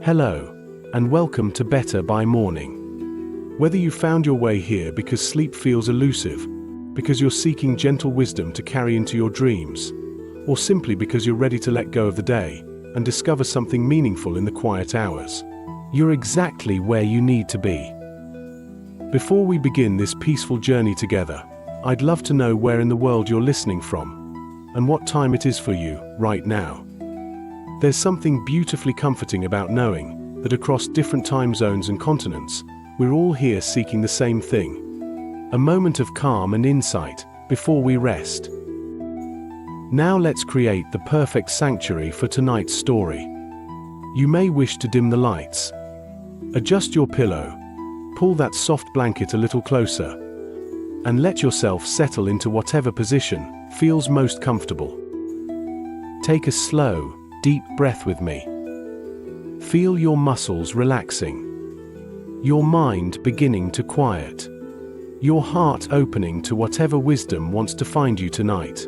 Hello, and welcome to Better by Morning. Whether you found your way here because sleep feels elusive, because you're seeking gentle wisdom to carry into your dreams, or simply because you're ready to let go of the day and discover something meaningful in the quiet hours, you're exactly where you need to be. Before we begin this peaceful journey together, I'd love to know where in the world you're listening from, and what time it is for you right now. There's something beautifully comforting about knowing that across different time zones and continents, we're all here seeking the same thing: a moment of calm and insight before we rest. Now let's create the perfect sanctuary for tonight's story. You may wish to dim the lights. Adjust your pillow, pull that soft blanket a little closer, and let yourself settle into whatever position feels most comfortable. Take a slow, deep breath with me. Feel your muscles relaxing, your mind beginning to quiet, your heart opening to whatever wisdom wants to find you tonight,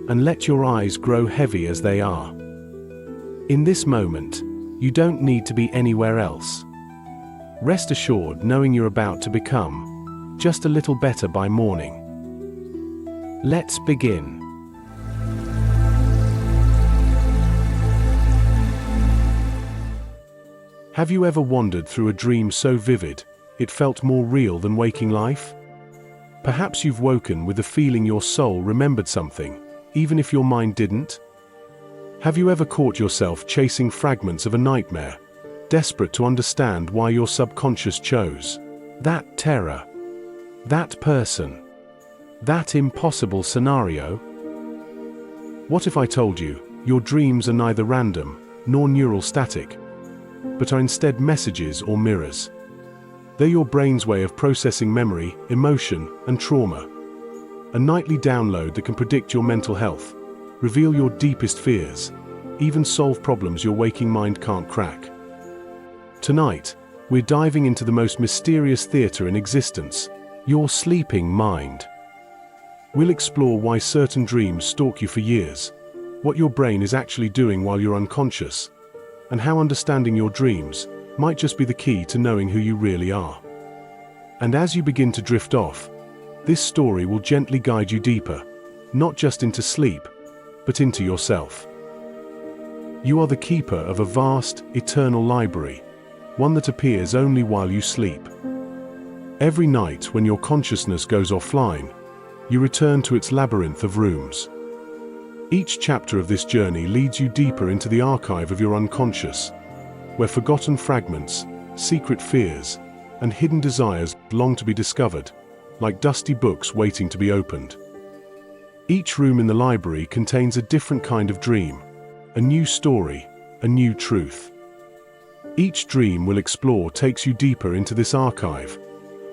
and let your eyes grow heavy as they are. In this moment, you don't need to be anywhere else. Rest assured knowing you're about to become just a little better by morning. Let's begin. Have you ever wandered through a dream so vivid, it felt more real than waking life? Perhaps you've woken with the feeling your soul remembered something, even if your mind didn't? Have you ever caught yourself chasing fragments of a nightmare, desperate to understand why your subconscious chose that terror, that person, that impossible scenario? What if I told you your dreams are neither random nor neural static, but are instead messages or mirrors? They're your brain's way of processing memory, emotion, and trauma. A nightly download that can predict your mental health, reveal your deepest fears, even solve problems your waking mind can't crack. Tonight, we're diving into the most mysterious theater in existence, your sleeping mind. We'll explore why certain dreams stalk you for years, what your brain is actually doing while you're unconscious, and how understanding your dreams might just be the key to knowing who you really are. And as you begin to drift off, this story will gently guide you deeper, not just into sleep, but into yourself. You are the keeper of a vast, eternal library, one that appears only while you sleep. Every night when your consciousness goes offline, you return to its labyrinth of rooms. Each chapter of this journey leads you deeper into the archive of your unconscious, where forgotten fragments, secret fears, and hidden desires long to be discovered, like dusty books waiting to be opened. Each room in the library contains a different kind of dream, a new story, a new truth. Each dream we'll explore takes you deeper into this archive,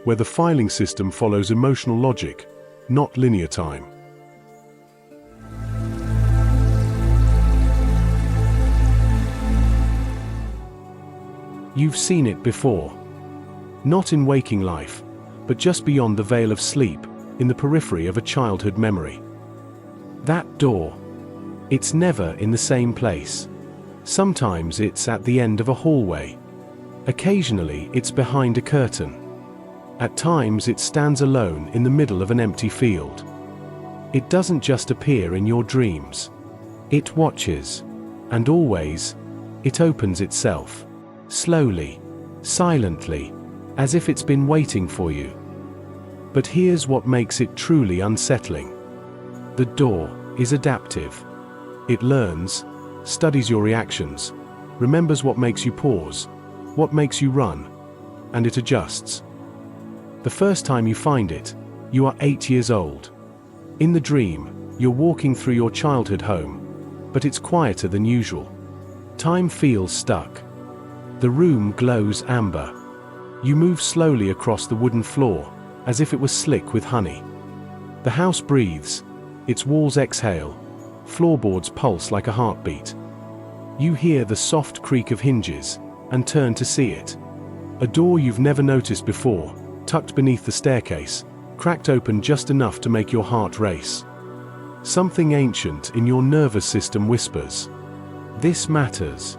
where the filing system follows emotional logic, not linear time. You've seen it before. Not in waking life, but just beyond the veil of sleep, in the periphery of a childhood memory. That door. It's never in the same place. Sometimes it's at the end of a hallway. Occasionally it's behind a curtain. At times it stands alone in the middle of an empty field. It doesn't just appear in your dreams. It watches. And always, it opens itself. Slowly, silently, as if it's been waiting for you. But here's what makes it truly unsettling. The door is adaptive. It learns, studies your reactions, remembers what makes you pause, what makes you run, and it adjusts. The first time you find it, you are 8 years old. In the dream, you're walking through your childhood home, but it's quieter than usual. Time feels stuck. The room glows amber. You move slowly across the wooden floor, as if it was slick with honey. The house breathes, its walls exhale, floorboards pulse like a heartbeat. You hear the soft creak of hinges, and turn to see it. A door you've never noticed before, tucked beneath the staircase, cracked open just enough to make your heart race. Something ancient in your nervous system whispers, "This matters."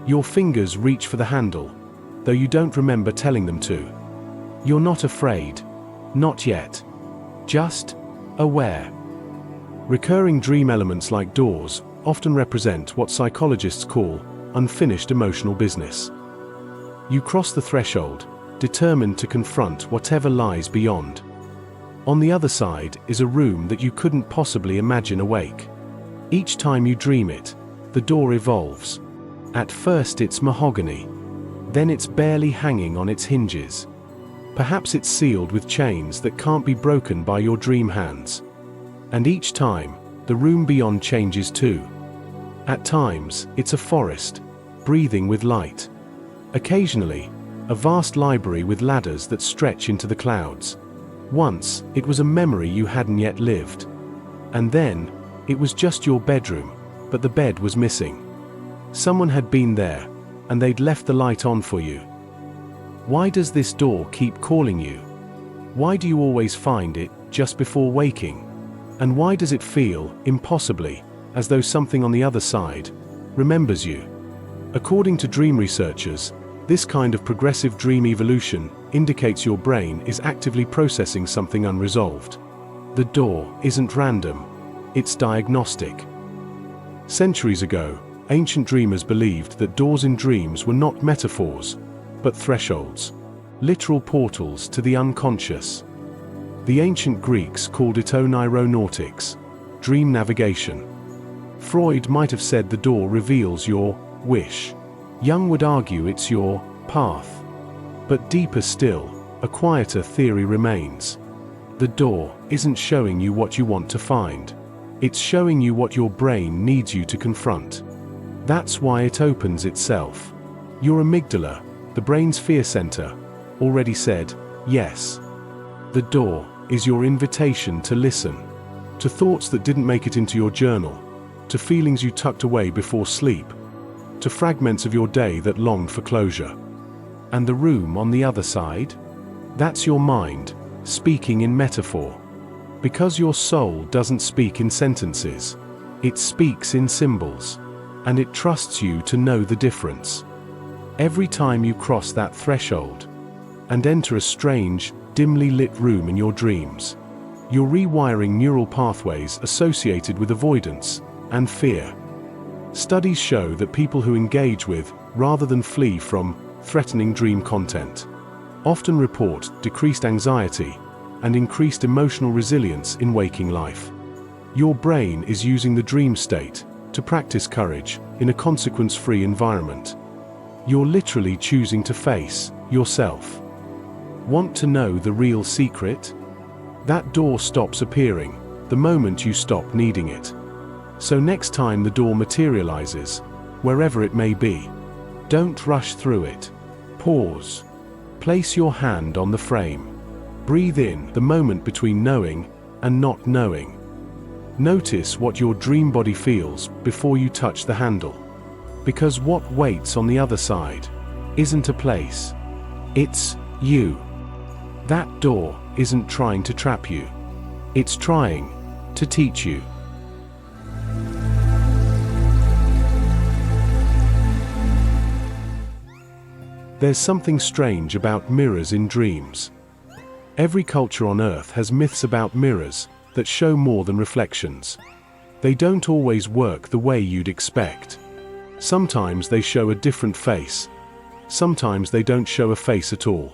Your fingers reach for the handle, though you don't remember telling them to. You're not afraid. Not yet. Just aware. Recurring dream elements like doors often represent what psychologists call unfinished emotional business. You cross the threshold, determined to confront whatever lies beyond. On the other side is a room that you couldn't possibly imagine awake. Each time you dream it, the door evolves. At first it's mahogany. Then it's barely hanging on its hinges. Perhaps it's sealed with chains that can't be broken by your dream hands. And each time, the room beyond changes too. At times, it's a forest, breathing with light. Occasionally, a vast library with ladders that stretch into the clouds. Once, it was a memory you hadn't yet lived. And then, it was just your bedroom, but the bed was missing. Someone had been there, and they'd left the light on for you. Why does this door keep calling you? Why do you always find it just before waking? And why does it feel, impossibly, as though something on the other side remembers you? According to dream researchers, this kind of progressive dream evolution indicates your brain is actively processing something unresolved. The door isn't random, it's diagnostic. Centuries ago, ancient dreamers believed that doors in dreams were not metaphors, but thresholds, literal portals to the unconscious. The ancient Greeks called it oneironautics, dream navigation. Freud might have said the door reveals your wish. Jung would argue it's your path. But deeper still, a quieter theory remains. The door isn't showing you what you want to find. It's showing you what your brain needs you to confront. That's why it opens itself. Your amygdala, the brain's fear center, already said, yes. The door is your invitation to listen. To thoughts that didn't make it into your journal. To feelings you tucked away before sleep. To fragments of your day that longed for closure. And the room on the other side? That's your mind, speaking in metaphor. Because your soul doesn't speak in sentences. It speaks in symbols. And it trusts you to know the difference. Every time you cross that threshold and enter a strange, dimly lit room in your dreams, you're rewiring neural pathways associated with avoidance and fear. Studies show that people who engage with, rather than flee from, threatening dream content often report decreased anxiety and increased emotional resilience in waking life. Your brain is using the dream state to practice courage in a consequence-free environment. You're literally choosing to face yourself. Want to know the real secret? That door stops appearing the moment you stop needing it. So next time the door materializes, wherever it may be, don't rush through it. Pause. Place your hand on the frame. Breathe in the moment between knowing and not knowing. Notice what your dream body feels before you touch the handle. Because what waits on the other side isn't a place. It's you. That door isn't trying to trap you. It's trying to teach you. There's something strange about mirrors in dreams. Every culture on Earth has myths about mirrors that show more than reflections. They don't always work the way you'd expect. Sometimes they show a different face. Sometimes they don't show a face at all.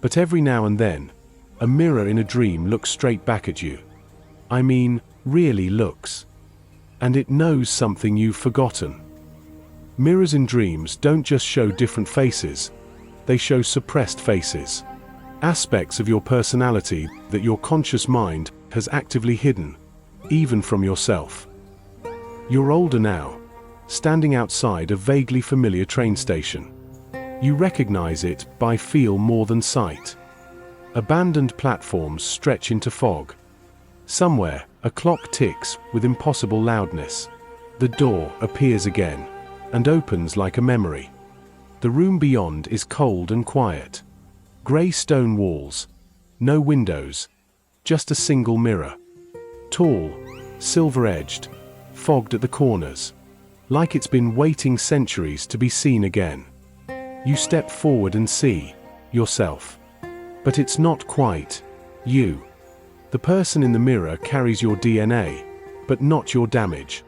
But every now and then, a mirror in a dream looks straight back at you. I mean, really looks. And it knows something you've forgotten. Mirrors in dreams don't just show different faces, they show suppressed faces. Aspects of your personality that your conscious mind has actively hidden, even from yourself. You're older now, standing outside a vaguely familiar train station. You recognize it by feel more than sight. Abandoned platforms stretch into fog. Somewhere, a clock ticks with impossible loudness. The door appears again, and opens like a memory. The room beyond is cold and quiet. Grey stone walls, no windows, just a single mirror. Tall, silver-edged, fogged at the corners. like it's been waiting centuries to be seen again. You step forward and see yourself. But it's not quite you. The person in the mirror carries your DNA, but not your damage.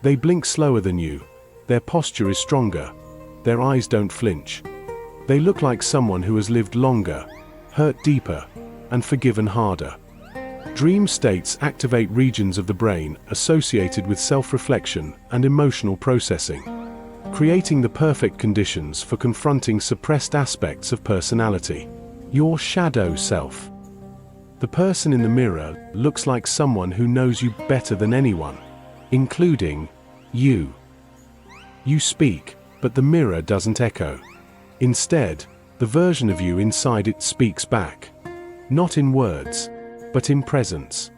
They blink slower than you. Their posture is stronger. Their eyes don't flinch. They look like someone who has lived longer, hurt deeper, and forgiven harder. Dream states activate regions of the brain associated with self-reflection and emotional processing, creating the perfect conditions for confronting suppressed aspects of personality. Your shadow self. The person in the mirror looks like someone who knows you better than anyone, including you. You speak, but the mirror doesn't echo. Instead, the version of you inside it speaks back. Not in words, but in presence.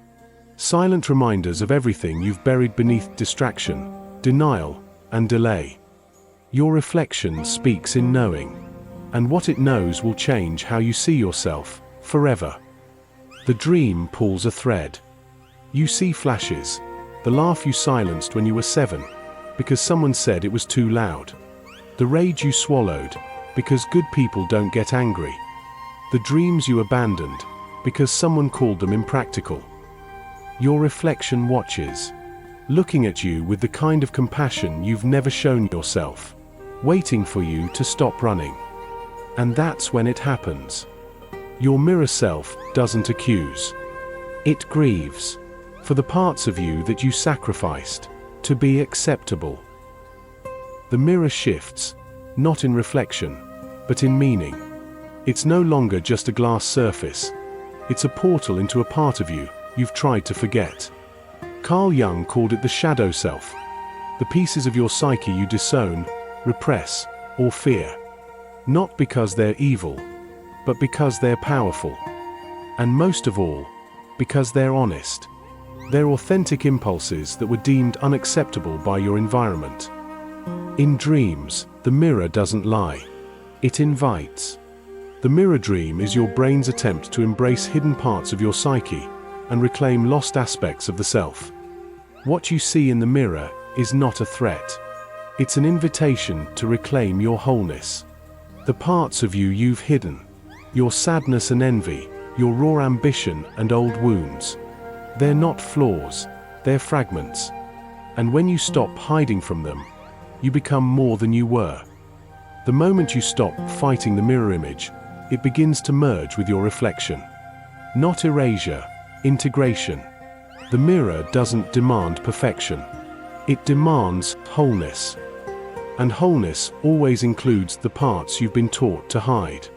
Silent reminders of everything you've buried beneath distraction, denial, and delay. Your reflection speaks in knowing, and what it knows will change how you see yourself, forever. The dream pulls a thread. You see flashes, the laugh you silenced when you were 7, because someone said it was too loud. The rage you swallowed, because good people don't get angry. The dreams you abandoned, because someone called them impractical. Your reflection watches, looking at you with the kind of compassion you've never shown yourself, waiting for you to stop running. And that's when it happens. Your mirror self doesn't accuse. It grieves for the parts of you that you sacrificed to be acceptable. The mirror shifts, not in reflection, but in meaning. It's no longer just a glass surface. It's a portal into a part of you you've tried to forget. Carl Jung called it the shadow self, the pieces of your psyche you disown, repress, or fear. Not because they're evil, but because they're powerful. And most of all, because they're honest. They're authentic impulses that were deemed unacceptable by your environment. In dreams, the mirror doesn't lie. It invites. The mirror dream is your brain's attempt to embrace hidden parts of your psyche and reclaim lost aspects of the self. What you see in the mirror is not a threat. It's an invitation to reclaim your wholeness. The parts of you you've hidden, your sadness and envy, your raw ambition and old wounds. They're not flaws, they're fragments. And when you stop hiding from them, you become more than you were. The moment you stop fighting the mirror image, it begins to merge with your reflection. Not erasure, integration. The mirror doesn't demand perfection. It demands wholeness. And wholeness always includes the parts you've been taught to hide.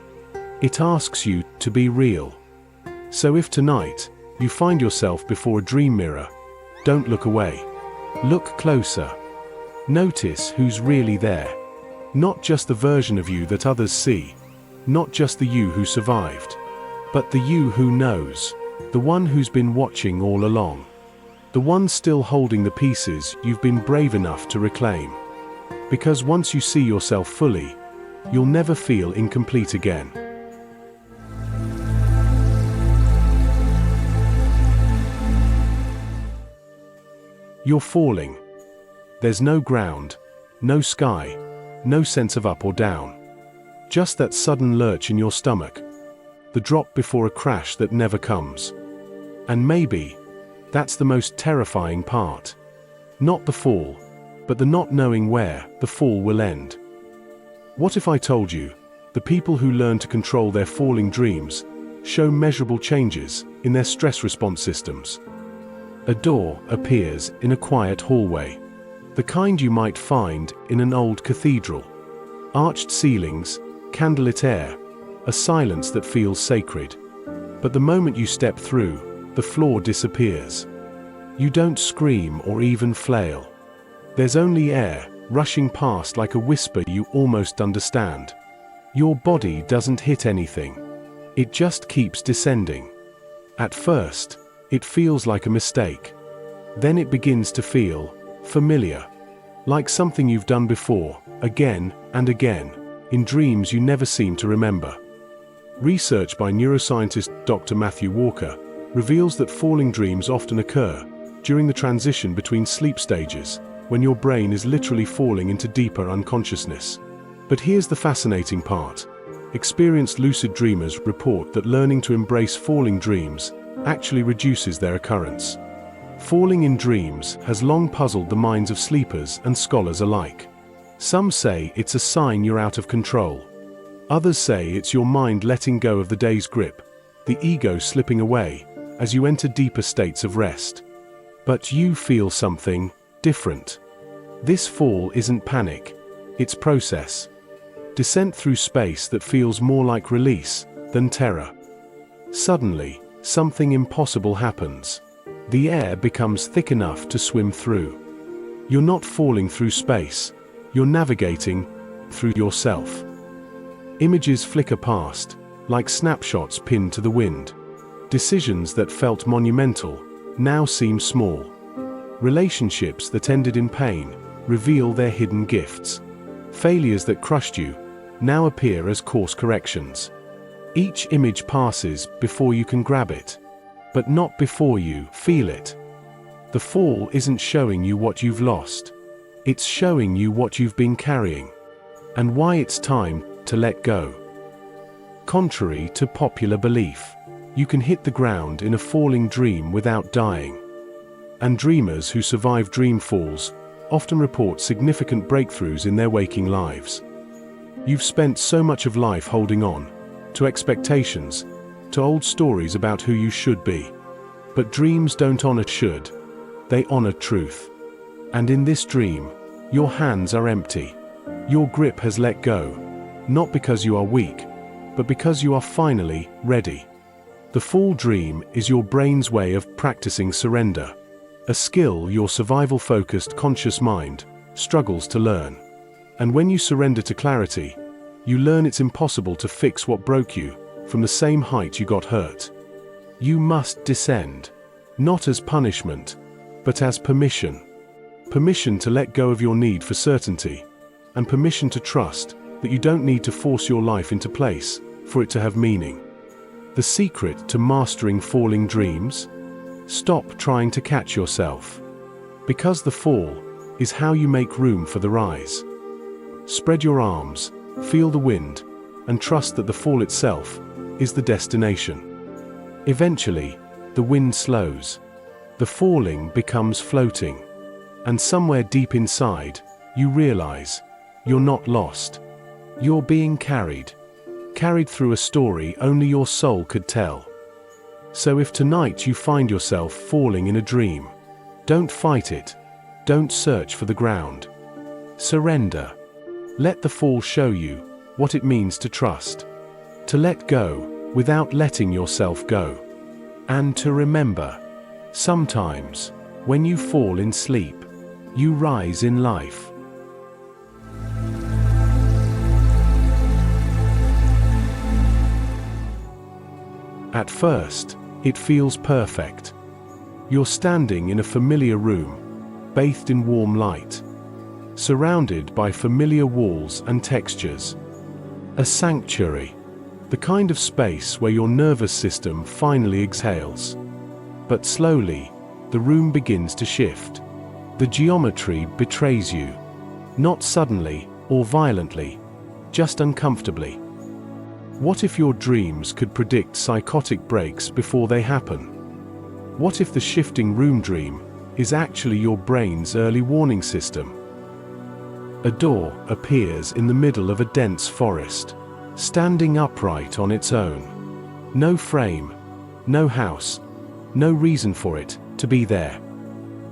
It asks you to be real. So if tonight, you find yourself before a dream mirror, don't look away. Look closer. Notice who's really there. Not just the version of you that others see. Not just the you who survived. But the you who knows. The one who's been watching all along. The one still holding the pieces you've been brave enough to reclaim. Because once you see yourself fully, you'll never feel incomplete again. You're falling. There's no ground, no sky, no sense of up or down. Just that sudden lurch in your stomach. The drop before a crash that never comes. And maybe, that's the most terrifying part. Not the fall, but the not knowing where the fall will end. What if I told you, the people who learn to control their falling dreams show measurable changes in their stress response systems? A door appears in a quiet hallway, the kind you might find in an old cathedral. Arched ceilings, candlelit air, a silence that feels sacred. But the moment you step through, the floor disappears. You don't scream or even flail. There's only air, rushing past like a whisper you almost understand. Your body doesn't hit anything. It just keeps descending. At first, it feels like a mistake. Then it begins to feel familiar. Like something you've done before, again and again, in dreams you never seem to remember. Research by neuroscientist Dr. Matthew Walker reveals that falling dreams often occur during the transition between sleep stages, when your brain is literally falling into deeper unconsciousness. But here's the fascinating part. Experienced lucid dreamers report that learning to embrace falling dreams actually reduces their occurrence. Falling in dreams has long puzzled the minds of sleepers and scholars alike. Some say it's a sign you're out of control. Others say it's your mind letting go of the day's grip, the ego slipping away as you enter deeper states of rest. But you feel something different. This fall isn't panic, it's process. Descent through space that feels more like release than terror. Suddenly, something impossible happens. The air becomes thick enough to swim through. You're not falling through space, you're navigating through yourself. Images flicker past, like snapshots pinned to the wind. Decisions that felt monumental now seem small. Relationships that ended in pain reveal their hidden gifts. Failures that crushed you now appear as course corrections. Each image passes before you can grab it, but not before you feel it. The fall isn't showing you what you've lost. It's showing you what you've been carrying, and why it's time to let go. Contrary to popular belief, you can hit the ground in a falling dream without dying. And dreamers who survive dream falls often report significant breakthroughs in their waking lives. You've spent so much of life holding on to expectations, to old stories about who you should be. But dreams don't honor should, they honor truth. And in this dream, your hands are empty. Your grip has let go, not because you are weak, but because you are finally ready. The fall dream is your brain's way of practicing surrender, a skill your survival-focused conscious mind struggles to learn. And when you surrender to clarity, you learn it's impossible to fix what broke you from the same height you got hurt. You must descend, not as punishment, but as permission. Permission to let go of your need for certainty, and permission to trust that you don't need to force your life into place for it to have meaning. The secret to mastering falling dreams? Stop trying to catch yourself. Because the fall is how you make room for the rise. Spread your arms, feel the wind, and trust that the fall itself is the destination. Eventually, the wind slows. The falling becomes floating. And somewhere deep inside, you realize you're not lost. You're being carried through a story only your soul could tell. So if tonight you find yourself falling in a dream, don't fight it. Don't search for the ground. Surrender. Let the fall show you what it means to trust. To let go without letting yourself go. And to remember, sometimes, when you fall in sleep, you rise in life. At first, it feels perfect. You're standing in a familiar room, bathed in warm light, surrounded by familiar walls and textures. A sanctuary, the kind of space where your nervous system finally exhales. But slowly, the room begins to shift. The geometry betrays you. Not suddenly or violently, just uncomfortably. What if your dreams could predict psychotic breaks before they happen? What if the shifting room dream is actually your brain's early warning system? A door appears in the middle of a dense forest, standing upright on its own. No frame, no house, no reason for it to be there,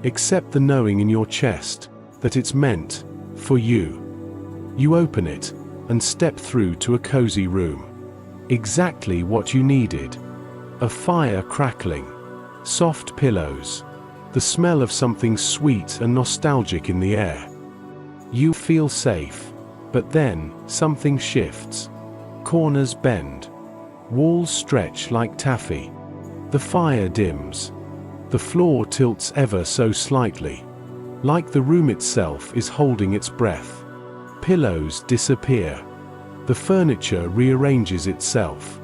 except the knowing in your chest that it's meant for you. You open it and step through to a cozy room. Exactly what you needed. A fire crackling, soft pillows, the smell of something sweet and nostalgic in the air. You feel safe, but then something shifts. Corners bend, walls stretch like taffy. The fire dims. The floor tilts ever so slightly, like the room itself is holding its breath. Pillows disappear. The furniture rearranges itself.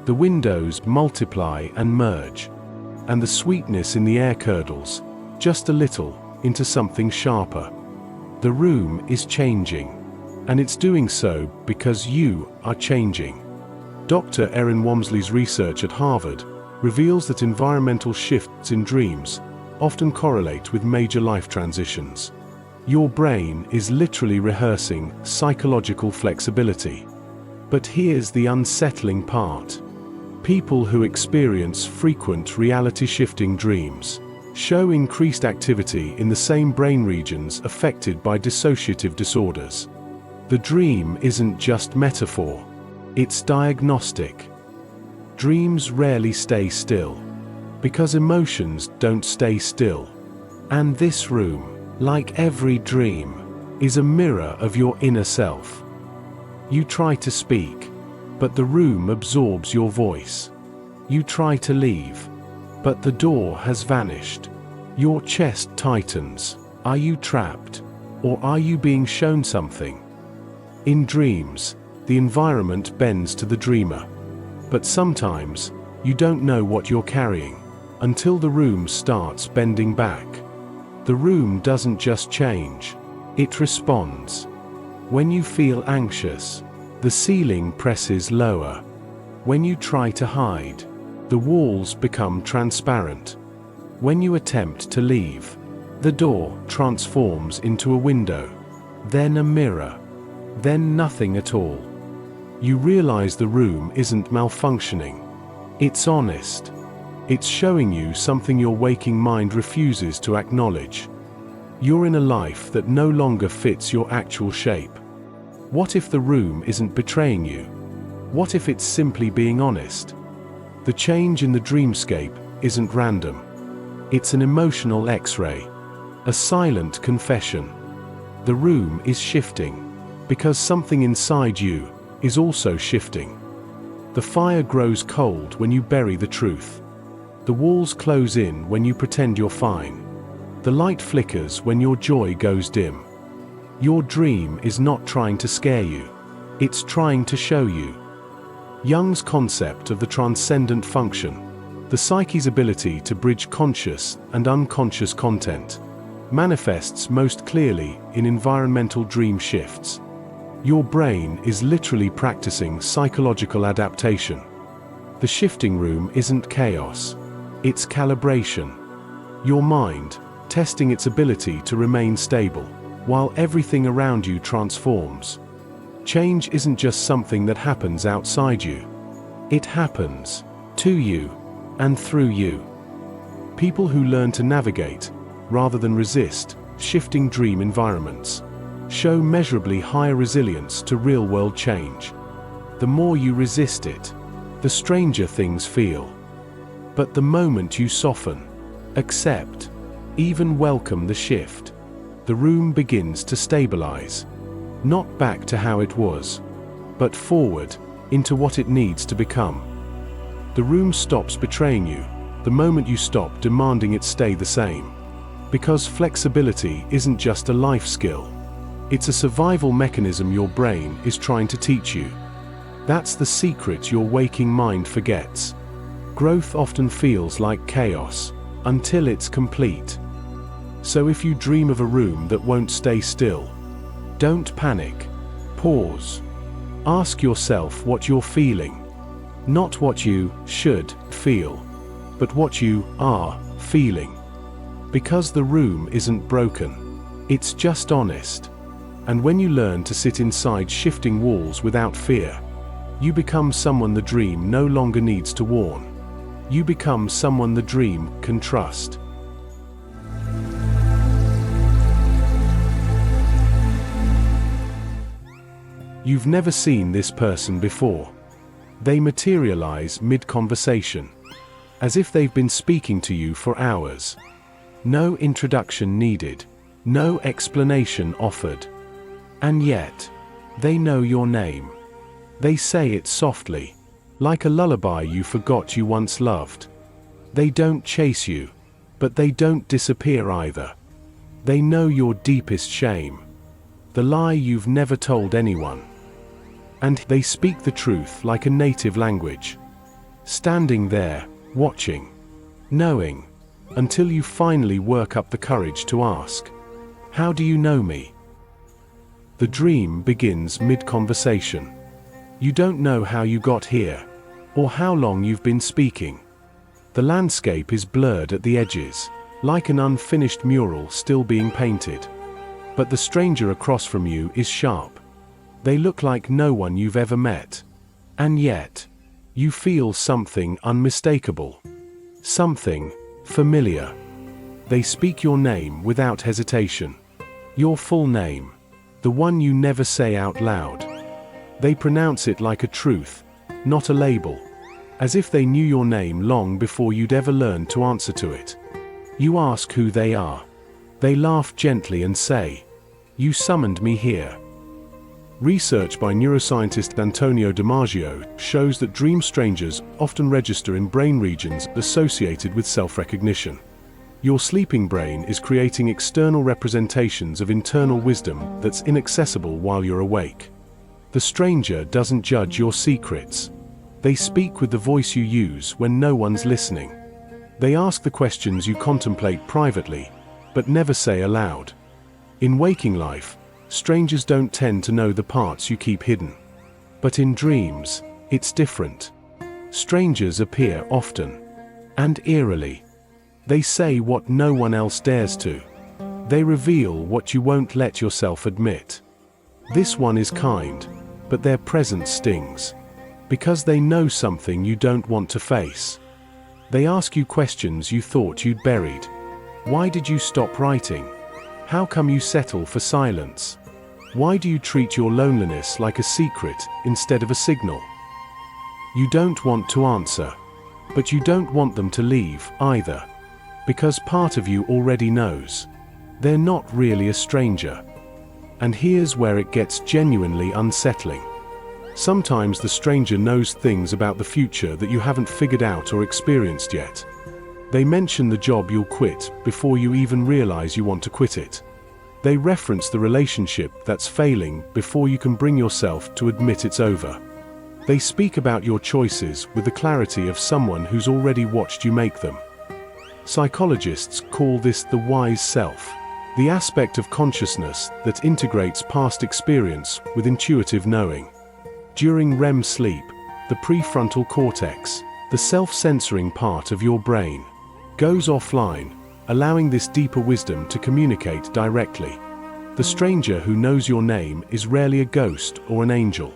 The windows multiply and merge. And the sweetness in the air curdles, just a little, into something sharper. The room is changing. And it's doing so because you are changing. Dr. Erin Walmsley's research at Harvard reveals that environmental shifts in dreams often correlate with major life transitions. Your brain is literally rehearsing psychological flexibility. But here's the unsettling part. People who experience frequent reality-shifting dreams show increased activity in the same brain regions affected by dissociative disorders. The dream isn't just metaphor, it's diagnostic. Dreams rarely stay still, because emotions don't stay still. And this room, like every dream, is a mirror of your inner self. You try to speak, but the room absorbs your voice. You try to leave, but the door has vanished. Your chest tightens. Are you trapped? Or are you being shown something? In dreams, the environment bends to the dreamer. But sometimes, you don't know what you're carrying, until the room starts bending back. The room doesn't just change, it responds. When you feel anxious, the ceiling presses lower. When you try to hide, the walls become transparent. When you attempt to leave, the door transforms into a window, then a mirror, then nothing at all. You realize the room isn't malfunctioning. It's honest. It's showing you something your waking mind refuses to acknowledge. You're in a life that no longer fits your actual shape. What if the room isn't betraying you? What if it's simply being honest? The change in the dreamscape isn't random. It's an emotional X-ray, a silent confession. The room is shifting, because something inside you is also shifting. The fire grows cold when you bury the truth. The walls close in when you pretend you're fine. The light flickers when your joy goes dim. Your dream is not trying to scare you. It's trying to show you. Jung's concept of the transcendent function, the psyche's ability to bridge conscious and unconscious content, manifests most clearly in environmental dream shifts. Your brain is literally practicing psychological adaptation. The shifting room isn't chaos, it's calibration. Your mind, testing its ability to remain stable, while everything around you transforms. Change isn't just something that happens outside you. It happens to you and through you. People who learn to navigate, rather than resist, shifting dream environments, show measurably higher resilience to real-world change. The more you resist it, the stranger things feel. But the moment you soften, accept, even welcome the shift, the room begins to stabilize. Not back to how it was, but forward, into what it needs to become. The room stops betraying you the moment you stop demanding it stay the same. Because flexibility isn't just a life skill. It's a survival mechanism your brain is trying to teach you. That's the secret your waking mind forgets. Growth often feels like chaos, until it's complete. So if you dream of a room that won't stay still, don't panic. Pause. Ask yourself what you're feeling. Not what you should feel, but what you are feeling. Because the room isn't broken. It's just honest. And when you learn to sit inside shifting walls without fear, you become someone the dream no longer needs to warn. You become someone the dream can trust. You've never seen this person before. They materialize mid-conversation, as if they've been speaking to you for hours. No introduction needed, no explanation offered. And yet, they know your name. They say it softly, like a lullaby you forgot you once loved. They don't chase you, but they don't disappear either. They know your deepest shame, the lie you've never told anyone. And they speak the truth like a native language. Standing there, watching, knowing, until you finally work up the courage to ask, "How do you know me?" The dream begins mid-conversation. You don't know how you got here, or how long you've been speaking. The landscape is blurred at the edges, like an unfinished mural still being painted. But the stranger across from you is sharp. They look like no one you've ever met. And yet, you feel something unmistakable. Something familiar. They speak your name without hesitation. Your full name. The one you never say out loud. They pronounce it like a truth, not a label. As if they knew your name long before you'd ever learned to answer to it. You ask who they are. They laugh gently and say, "You summoned me here." Research by neuroscientist Antonio DiMaggio shows that dream strangers often register in brain regions associated with self-recognition. Your sleeping brain is creating external representations of internal wisdom that's inaccessible while you're awake. The stranger doesn't judge your secrets. They speak with the voice you use when no one's listening. They ask the questions you contemplate privately, but never say aloud. In waking life, strangers don't tend to know the parts you keep hidden. But in dreams, it's different. Strangers appear often. And eerily. They say what no one else dares to. They reveal what you won't let yourself admit. This one is kind, but their presence stings. Because they know something you don't want to face. They ask you questions you thought you'd buried. Why did you stop writing? How come you settle for silence? Why do you treat your loneliness like a secret instead of a signal? You don't want to answer. But you don't want them to leave either. Because part of you already knows. They're not really a stranger. And here's where it gets genuinely unsettling. Sometimes the stranger knows things about the future that you haven't figured out or experienced yet. They mention the job you'll quit before you even realize you want to quit it. They reference the relationship that's failing before you can bring yourself to admit it's over. They speak about your choices with the clarity of someone who's already watched you make them. Psychologists call this the wise self, the aspect of consciousness that integrates past experience with intuitive knowing. During REM sleep, the prefrontal cortex, the self-censoring part of your brain, goes offline, allowing this deeper wisdom to communicate directly. The stranger who knows your name is rarely a ghost or an angel.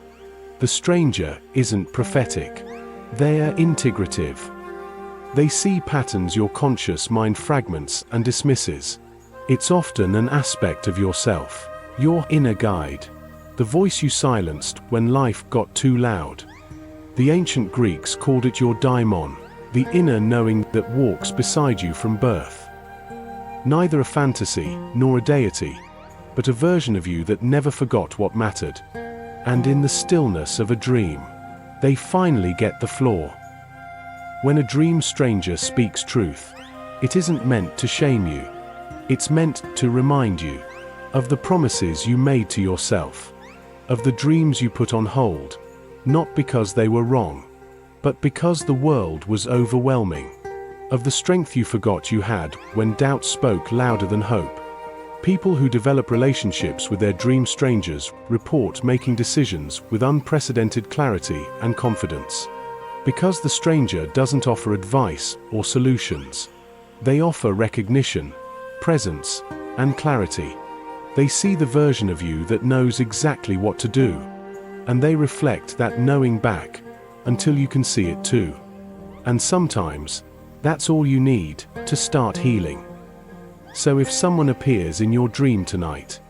The stranger isn't prophetic. They're integrative. They see patterns your conscious mind fragments and dismisses. It's often an aspect of yourself, your inner guide, the voice you silenced when life got too loud. The ancient Greeks called it your daimon, the inner knowing that walks beside you from birth. Neither a fantasy nor a deity, but a version of you that never forgot what mattered. And in the stillness of a dream, they finally get the floor. When a dream stranger speaks truth, it isn't meant to shame you. It's meant to remind you of the promises you made to yourself, of the dreams you put on hold, not because they were wrong, but because the world was overwhelming, of the strength you forgot you had when doubt spoke louder than hope. People who develop relationships with their dream strangers report making decisions with unprecedented clarity and confidence. Because the stranger doesn't offer advice or solutions. They offer recognition, presence, and clarity. They see the version of you that knows exactly what to do, and they reflect that knowing back until you can see it too. And sometimes, that's all you need to start healing. So if someone appears in your dream tonight,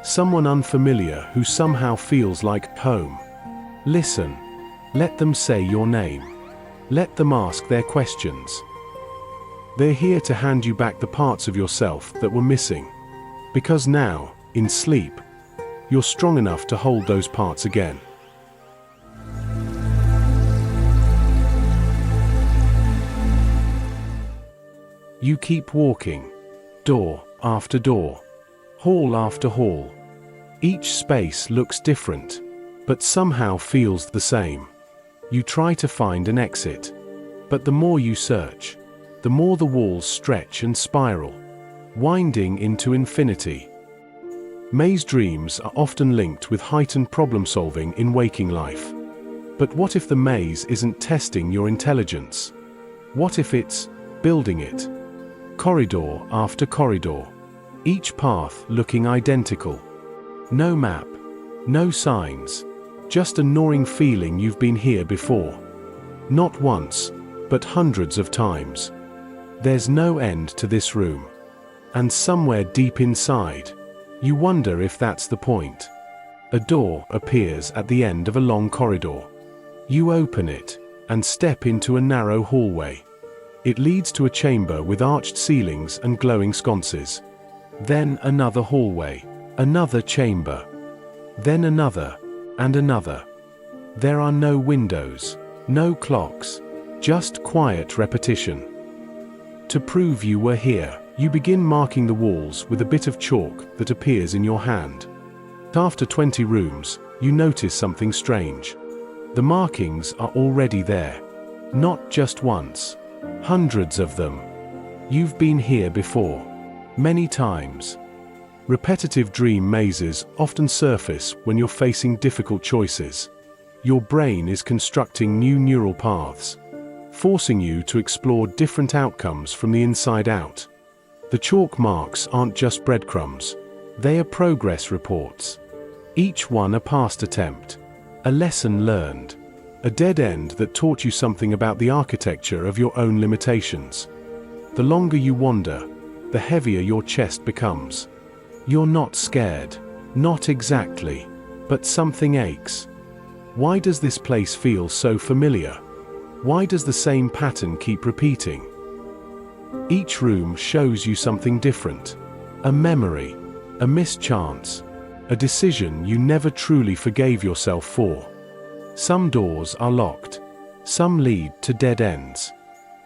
someone unfamiliar who somehow feels like home, listen. Let them say your name. Let them ask their questions. They're here to hand you back the parts of yourself that were missing. Because now, in sleep, you're strong enough to hold those parts again. You keep walking, door after door, hall after hall. Each space looks different, but somehow feels the same. You try to find an exit, but the more you search, the more the walls stretch and spiral, winding into infinity. Maze dreams are often linked with heightened problem-solving in waking life. But what if the maze isn't testing your intelligence? What if it's building it? Corridor after corridor, each path looking identical. No map, no signs, just a gnawing feeling you've been here before. Not once, but hundreds of times. There's no end to this room. And somewhere deep inside, you wonder if that's the point. A door appears at the end of a long corridor. You open it and step into a narrow hallway. It leads to a chamber with arched ceilings and glowing sconces. Then another hallway, another chamber. Then another, and another. There are no windows, no clocks, just quiet repetition. To prove you were here, you begin marking the walls with a bit of chalk that appears in your hand. After 20 rooms, you notice something strange. The markings are already there. Not just once. Hundreds of them. You've been here before. Many times. Repetitive dream mazes often surface when you're facing difficult choices. Your brain is constructing new neural paths, forcing you to explore different outcomes from the inside out. The chalk marks aren't just breadcrumbs. They are progress reports. Each one a past attempt, a lesson learned, a dead end that taught you something about the architecture of your own limitations. The longer you wander, the heavier your chest becomes. You're not scared, not exactly, but something aches. Why does this place feel so familiar? Why does the same pattern keep repeating? Each room shows you something different. A memory, a mischance, a decision you never truly forgave yourself for. Some doors are locked. Some lead to dead ends.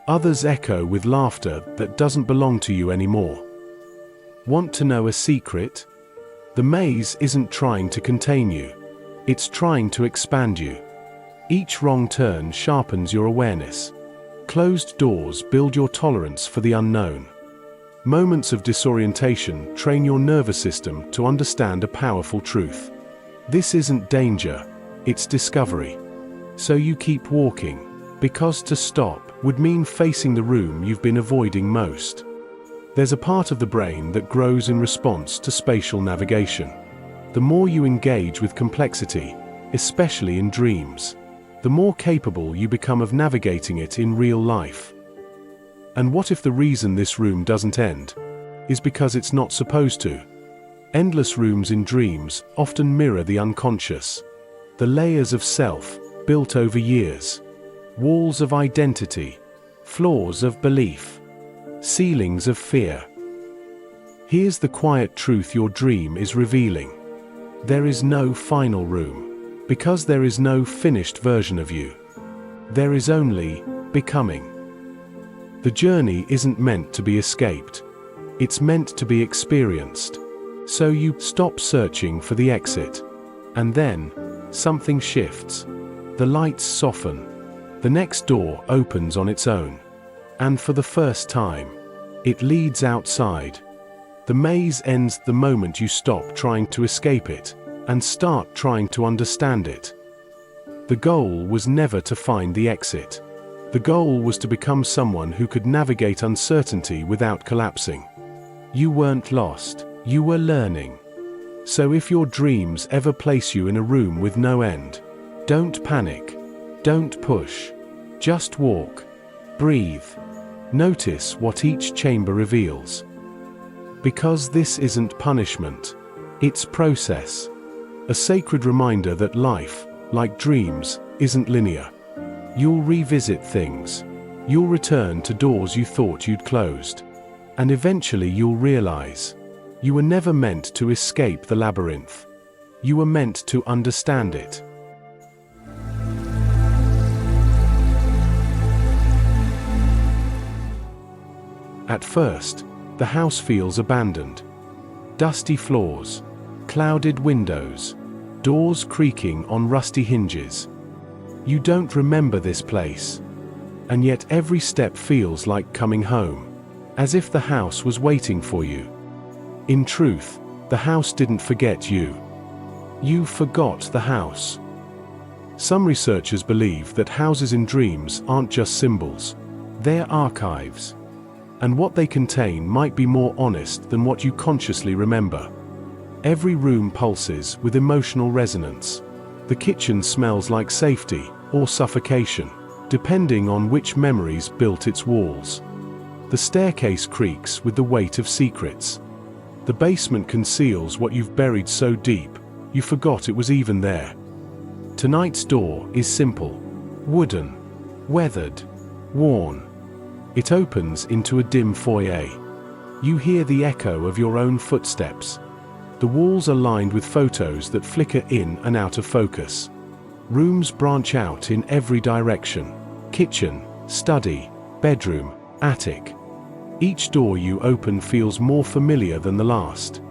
Others echo with laughter that doesn't belong to you anymore. Want to know a secret? The maze isn't trying to contain you. It's trying to expand you. Each wrong turn sharpens your awareness. Closed doors build your tolerance for the unknown. Moments of disorientation train your nervous system to understand a powerful truth. This isn't danger, it's discovery. So you keep walking, because to stop would mean facing the room you've been avoiding most. There's a part of the brain that grows in response to spatial navigation. The more you engage with complexity, especially in dreams, the more capable you become of navigating it in real life. And what if the reason this room doesn't end is because it's not supposed to? Endless rooms in dreams often mirror the unconscious. The layers of self built over years. Walls of identity. Floors of belief. Ceilings of fear. Here's the quiet truth your dream is revealing. There is no final room, because there is no finished version of you. There is only becoming. The journey isn't meant to be escaped. It's meant to be experienced. So you stop searching for the exit. And then, something shifts. The lights soften. The next door opens on its own. And for the first time, it leads outside. The maze ends the moment you stop trying to escape it and start trying to understand it. The goal was never to find the exit. The goal was to become someone who could navigate uncertainty without collapsing. You weren't lost, you were learning. So if your dreams ever place you in a room with no end, don't panic, don't push, just walk, breathe, notice what each chamber reveals. Because this isn't punishment, it's process. A sacred reminder that life, like dreams, isn't linear. You'll revisit things. You'll return to doors you thought you'd closed. And eventually you'll realize you were never meant to escape the labyrinth. You were meant to understand it. At first, the house feels abandoned. Dusty floors, clouded windows, doors creaking on rusty hinges. You don't remember this place. And yet every step feels like coming home, as if the house was waiting for you. In truth, The house didn't forget you. You forgot the house. Some researchers believe that houses in dreams aren't just symbols. They're archives. And what they contain might be more honest than what you consciously remember. Every room pulses with emotional resonance. The kitchen smells like safety or suffocation, depending on which memories built its walls. The staircase creaks with the weight of secrets. The basement conceals what you've buried so deep, you forgot it was even there. Tonight's door is simple, wooden, weathered, worn. It opens into a dim foyer. You hear the echo of your own footsteps. The walls are lined with photos that flicker in and out of focus. Rooms branch out in every direction: kitchen, study, bedroom, attic. Each door you open feels more familiar than the last.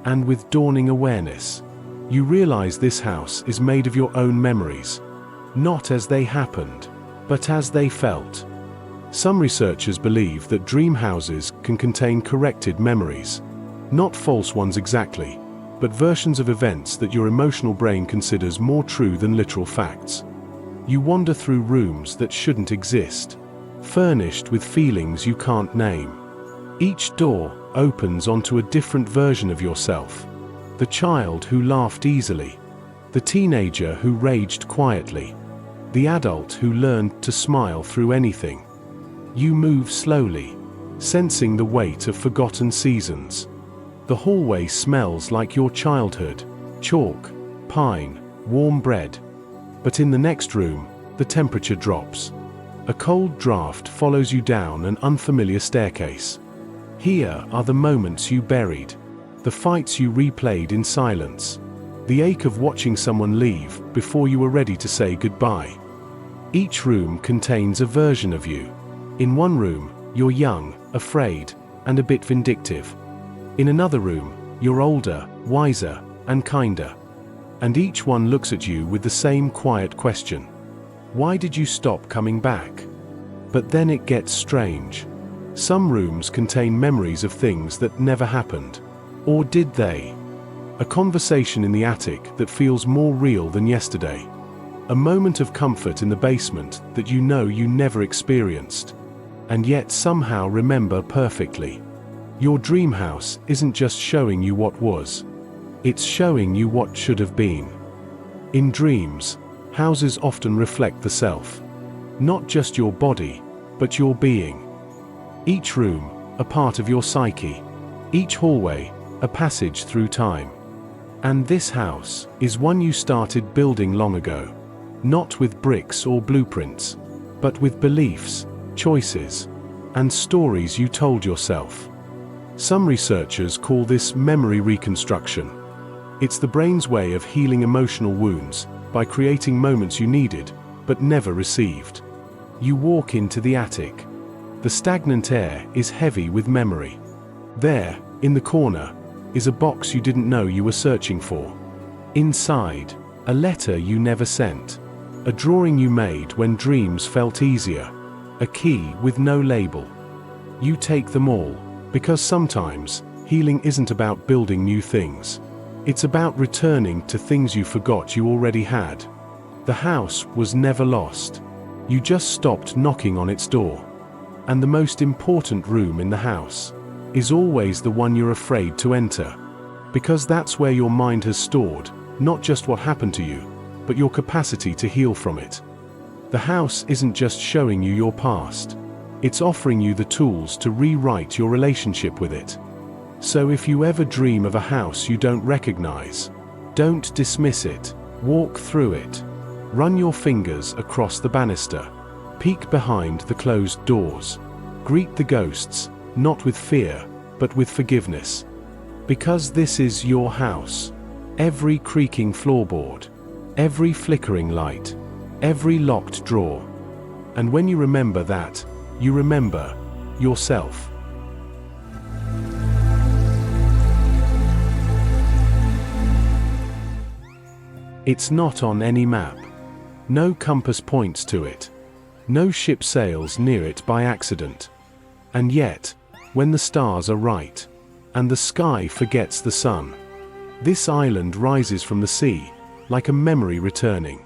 And with dawning awareness, you realize this house is made of your own memories, not as they happened, but as they felt. Some researchers believe that dream houses can contain corrected memories. Not false ones exactly, but versions of events that your emotional brain considers more true than literal facts. You wander through rooms that shouldn't exist, furnished with feelings you can't name. Each door opens onto a different version of yourself. The child who laughed easily, the teenager who raged quietly, the adult who learned to smile through anything. You move slowly, sensing the weight of forgotten seasons. The hallway smells like your childhood: chalk, pine, warm bread. But in the next room, the temperature drops. A cold draft follows you down an unfamiliar staircase. Here are the moments you buried, the fights you replayed in silence, the ache of watching someone leave before you were ready to say goodbye. Each room contains a version of you. In one room, you're young, afraid, and a bit vindictive. In another room, you're older, wiser, and kinder. And each one looks at you with the same quiet question: why did you stop coming back? But then it gets strange. Some rooms contain memories of things that never happened. Or did they? A conversation in the attic that feels more real than yesterday. A moment of comfort in the basement that you know you never experienced, and yet somehow remember perfectly. Your dream house isn't just showing you what was. It's showing you what should have been. In dreams, houses often reflect the self. Not just your body, but your being. Each room, a part of your psyche. Each hallway, a passage through time. And this house is one you started building long ago. Not with bricks or blueprints, but with beliefs, choices, and stories you told yourself. Some researchers call this memory reconstruction. It's the brain's way of healing emotional wounds by creating moments you needed, but never received. You walk into the attic. The stagnant air is heavy with memory. There, in the corner, is a box you didn't know you were searching for. Inside, a letter you never sent. A drawing you made when dreams felt easier. A key with no label. You take them all, because sometimes, healing isn't about building new things. It's about returning to things you forgot you already had. The house was never lost. You just stopped knocking on its door. And the most important room in the house is always the one you're afraid to enter. Because that's where your mind has stored, not just what happened to you, but your capacity to heal from it. The house isn't just showing you your past. It's offering you the tools to rewrite your relationship with it. So if you ever dream of a house you don't recognize, don't dismiss it. Walk through it. Run your fingers across the banister. Peek behind the closed doors. Greet the ghosts, not with fear, but with forgiveness. Because this is your house. Every creaking floorboard, every flickering light, every locked drawer. And when you remember that, you remember yourself. It's not on any map. No compass points to it. No ship sails near it by accident. And yet, when the stars are right, and the sky forgets the sun, This island rises from the sea, like a memory returning.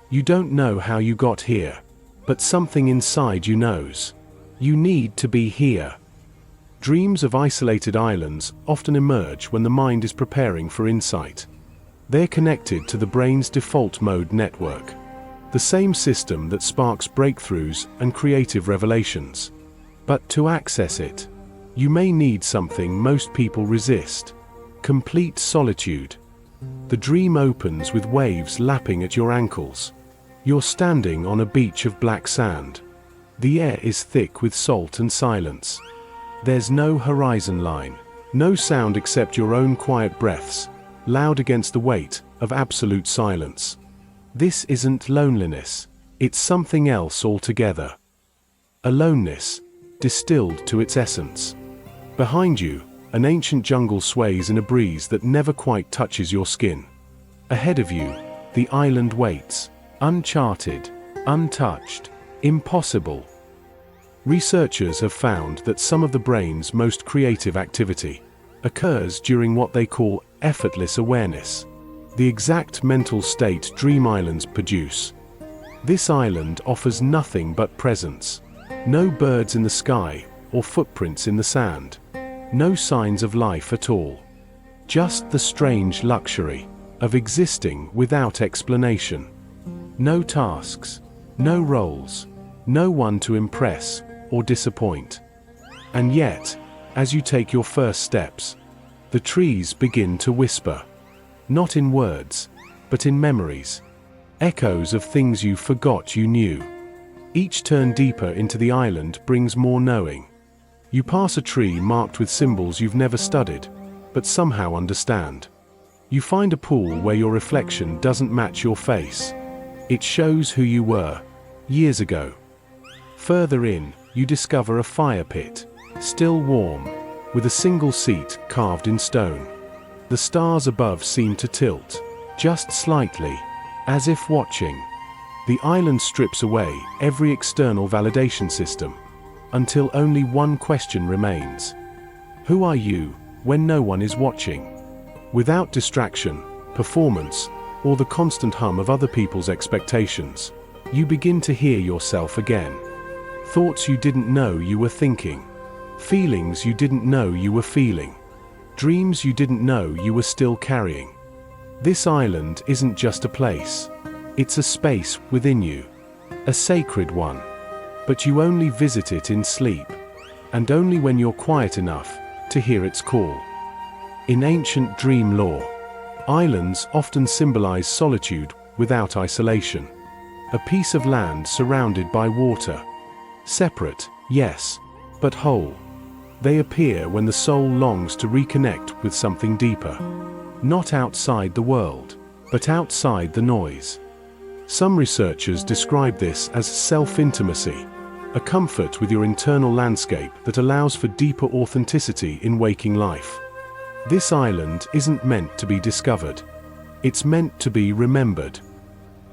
You don't know how you got here, but something inside you knows. You need to be here. Dreams of isolated islands often emerge when the mind is preparing for insight. They're connected to the brain's default mode network, the same system that sparks breakthroughs and creative revelations. But to access it, you may need something most people resist: complete solitude. The dream opens with waves lapping at your ankles. You're standing on a beach of black sand. The air is thick with salt and silence. There's no horizon line, no sound except your own quiet breaths, loud against the weight of absolute silence. This isn't loneliness, it's something else altogether. Aloneness, distilled to its essence. Behind you, an ancient jungle sways in a breeze that never quite touches your skin. Ahead of you, the island waits, uncharted, untouched, impossible. Researchers have found that some of the brain's most creative activity occurs during what they call effortless awareness, the exact mental state dream islands produce. This island offers nothing but presence. No birds in the sky or footprints in the sand. No signs of life at all. Just the strange luxury of existing without explanation. No tasks, no roles, no one to impress or disappoint. And yet, as you take your first steps, the trees begin to whisper. Not in words, but in memories. Echoes of things you forgot you knew. Each turn deeper into the island brings more knowing. You pass a tree marked with symbols you've never studied, but somehow understand. You find a pool where your reflection doesn't match your face. It shows who you were, years ago. Further in, you discover a fire pit, still warm, with a single seat carved in stone. The stars above seem to tilt, just slightly, as if watching. The island strips away every external validation system, until only one question remains. Who are you when no one is watching? Without distraction, performance, or the constant hum of other people's expectations, you begin to hear yourself again. Thoughts you didn't know you were thinking. Feelings you didn't know you were feeling. Dreams you didn't know you were still carrying. This island isn't just a place. It's a space within you. A sacred one. But you only visit it in sleep, and only when you're quiet enough to hear its call. In ancient dream lore, islands often symbolize solitude without isolation. A piece of land surrounded by water. Separate, yes, but whole. They appear when the soul longs to reconnect with something deeper. Not outside the world, but outside the noise. Some researchers describe this as self-intimacy, a comfort with your internal landscape that allows for deeper authenticity in waking life. This island isn't meant to be discovered. It's meant to be remembered.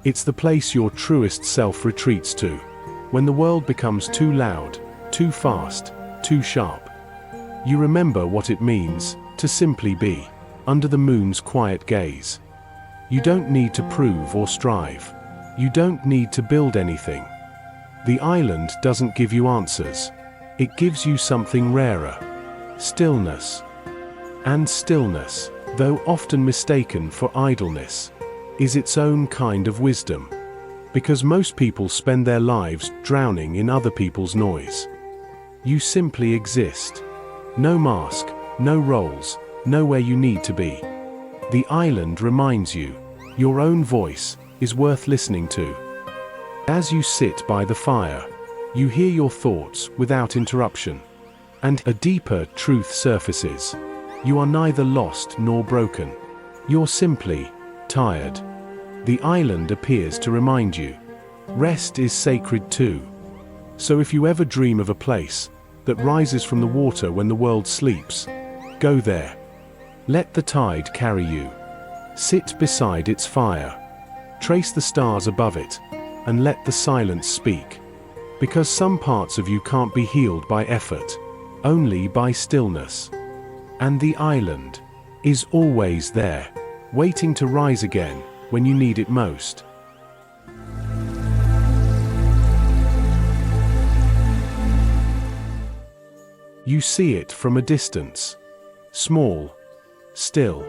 It's the place your truest self retreats to, when the world becomes too loud, too fast, too sharp. You remember what it means to simply be, under the moon's quiet gaze. You don't need to prove or strive. You don't need to build anything. The island doesn't give you answers. It gives you something rarer. Stillness. And stillness, though often mistaken for idleness, is its own kind of wisdom. Because most people spend their lives drowning in other people's noise. You simply exist. No mask, no roles, nowhere you need to be. The island reminds you, your own voice is worth listening to. As you sit by the fire, you hear your thoughts without interruption, and a deeper truth surfaces. You are neither lost nor broken. You're simply tired. The island appears to remind you, rest is sacred too. So if you ever dream of a place that rises from the water when the world sleeps, go there. Let the tide carry you. Sit beside its fire. Trace the stars above it, and let the silence speak. Because some parts of you can't be healed by effort, only by stillness. And the island, is always there, waiting to rise again when you need it most. You see it from a distance. Small, still,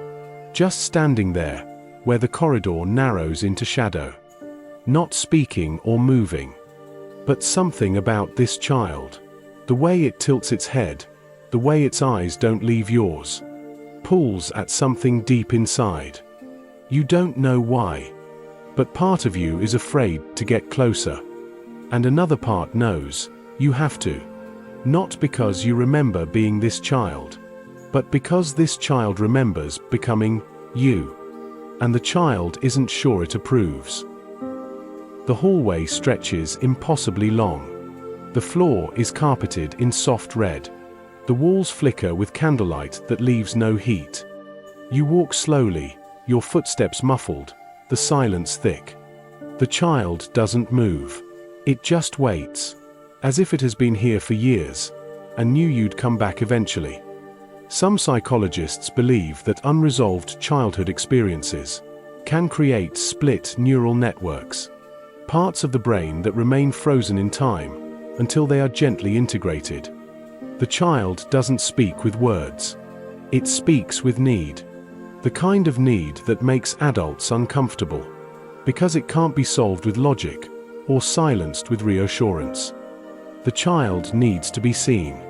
just standing there, where the corridor narrows into shadow. Not speaking or moving. But something about this child, the way it tilts its head, the way its eyes don't leave yours, pulls at something deep inside. You don't know why, but part of you is afraid to get closer. And another part knows you have to. Not because you remember being this child, but because this child remembers becoming you. And the child isn't sure it approves. The hallway stretches impossibly long. The floor is carpeted in soft red. The walls flicker with candlelight that leaves no heat. You walk slowly, your footsteps muffled, the silence thick. The child doesn't move. It just waits, as if it has been here for years, and knew you'd come back eventually. Some psychologists believe that unresolved childhood experiences can create split neural networks, parts of the brain that remain frozen in time until they are gently integrated. The child doesn't speak with words. It speaks with need. The kind of need that makes adults uncomfortable, because it can't be solved with logic or silenced with reassurance. The child needs to be seen,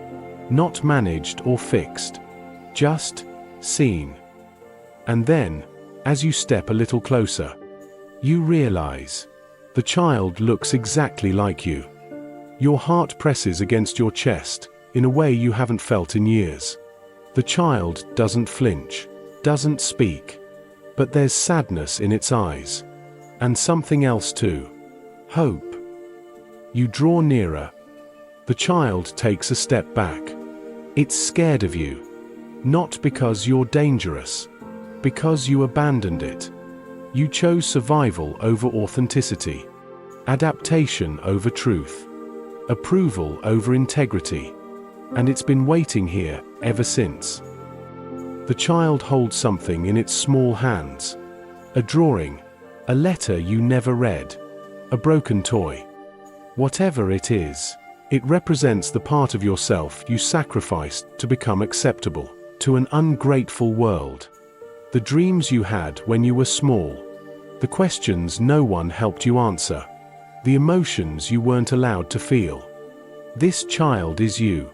not managed or fixed, just seen. And then, as you step a little closer, you realize the child looks exactly like you. Your heart presses against your chest in a way you haven't felt in years. The child doesn't flinch, doesn't speak, but there's sadness in its eyes. And something else too. Hope. You draw nearer. The child takes a step back. It's scared of you. Not because you're dangerous, because you abandoned it. You chose survival over authenticity, adaptation over truth, approval over integrity, and it's been waiting here ever since. The child holds something in its small hands, a drawing, a letter you never read, a broken toy. Whatever it is, it represents the part of yourself you sacrificed to become acceptable to an ungrateful world. The dreams you had when you were small, the questions no one helped you answer, the emotions you weren't allowed to feel. This child is you,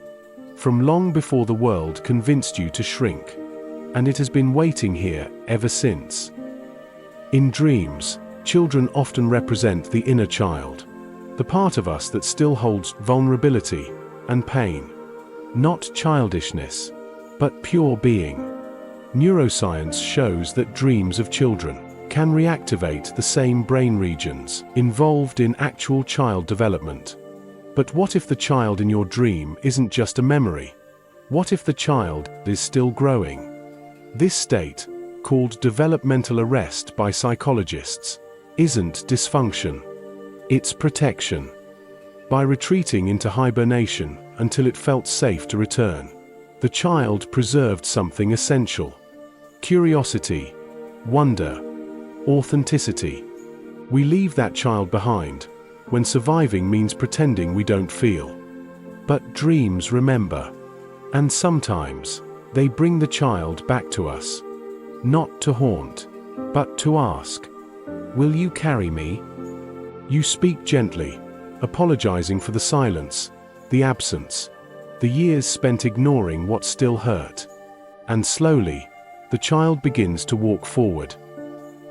from long before the world convinced you to shrink, and it has been waiting here ever since. In dreams, children often represent the inner child, the part of us that still holds vulnerability and pain. Not childishness, but pure being. Neuroscience shows that dreams of children can reactivate the same brain regions involved in actual child development. But what if the child in your dream isn't just a memory? What if the child is still growing? This state, called developmental arrest by psychologists, isn't dysfunction. It's protection. By retreating into hibernation until it felt safe to return, the child preserved something essential: curiosity, wonder, authenticity. We leave that child behind when surviving means pretending we don't feel. But dreams remember, and sometimes they bring the child back to us, not to haunt, but to ask, "Will you carry me?" You speak gently, apologizing for the silence, the absence, the years spent ignoring what still hurt. And slowly, the child begins to walk forward.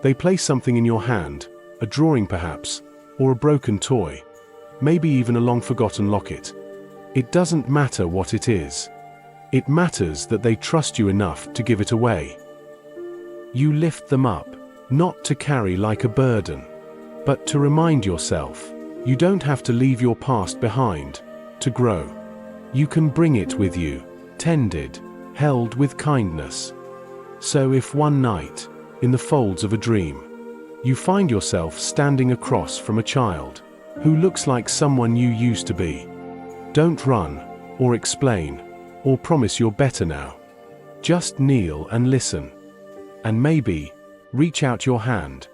They place something in your hand, a drawing perhaps, or a broken toy, maybe even a long-forgotten locket. It doesn't matter what it is. It matters that they trust you enough to give it away. You lift them up, not to carry like a burden, but to remind yourself, you don't have to leave your past behind to grow. You can bring it with you, tended, held with kindness. So if one night, in the folds of a dream, you find yourself standing across from a child who looks like someone you used to be, don't run, or explain, or promise you're better now. Just kneel and listen. And maybe, reach out your hand.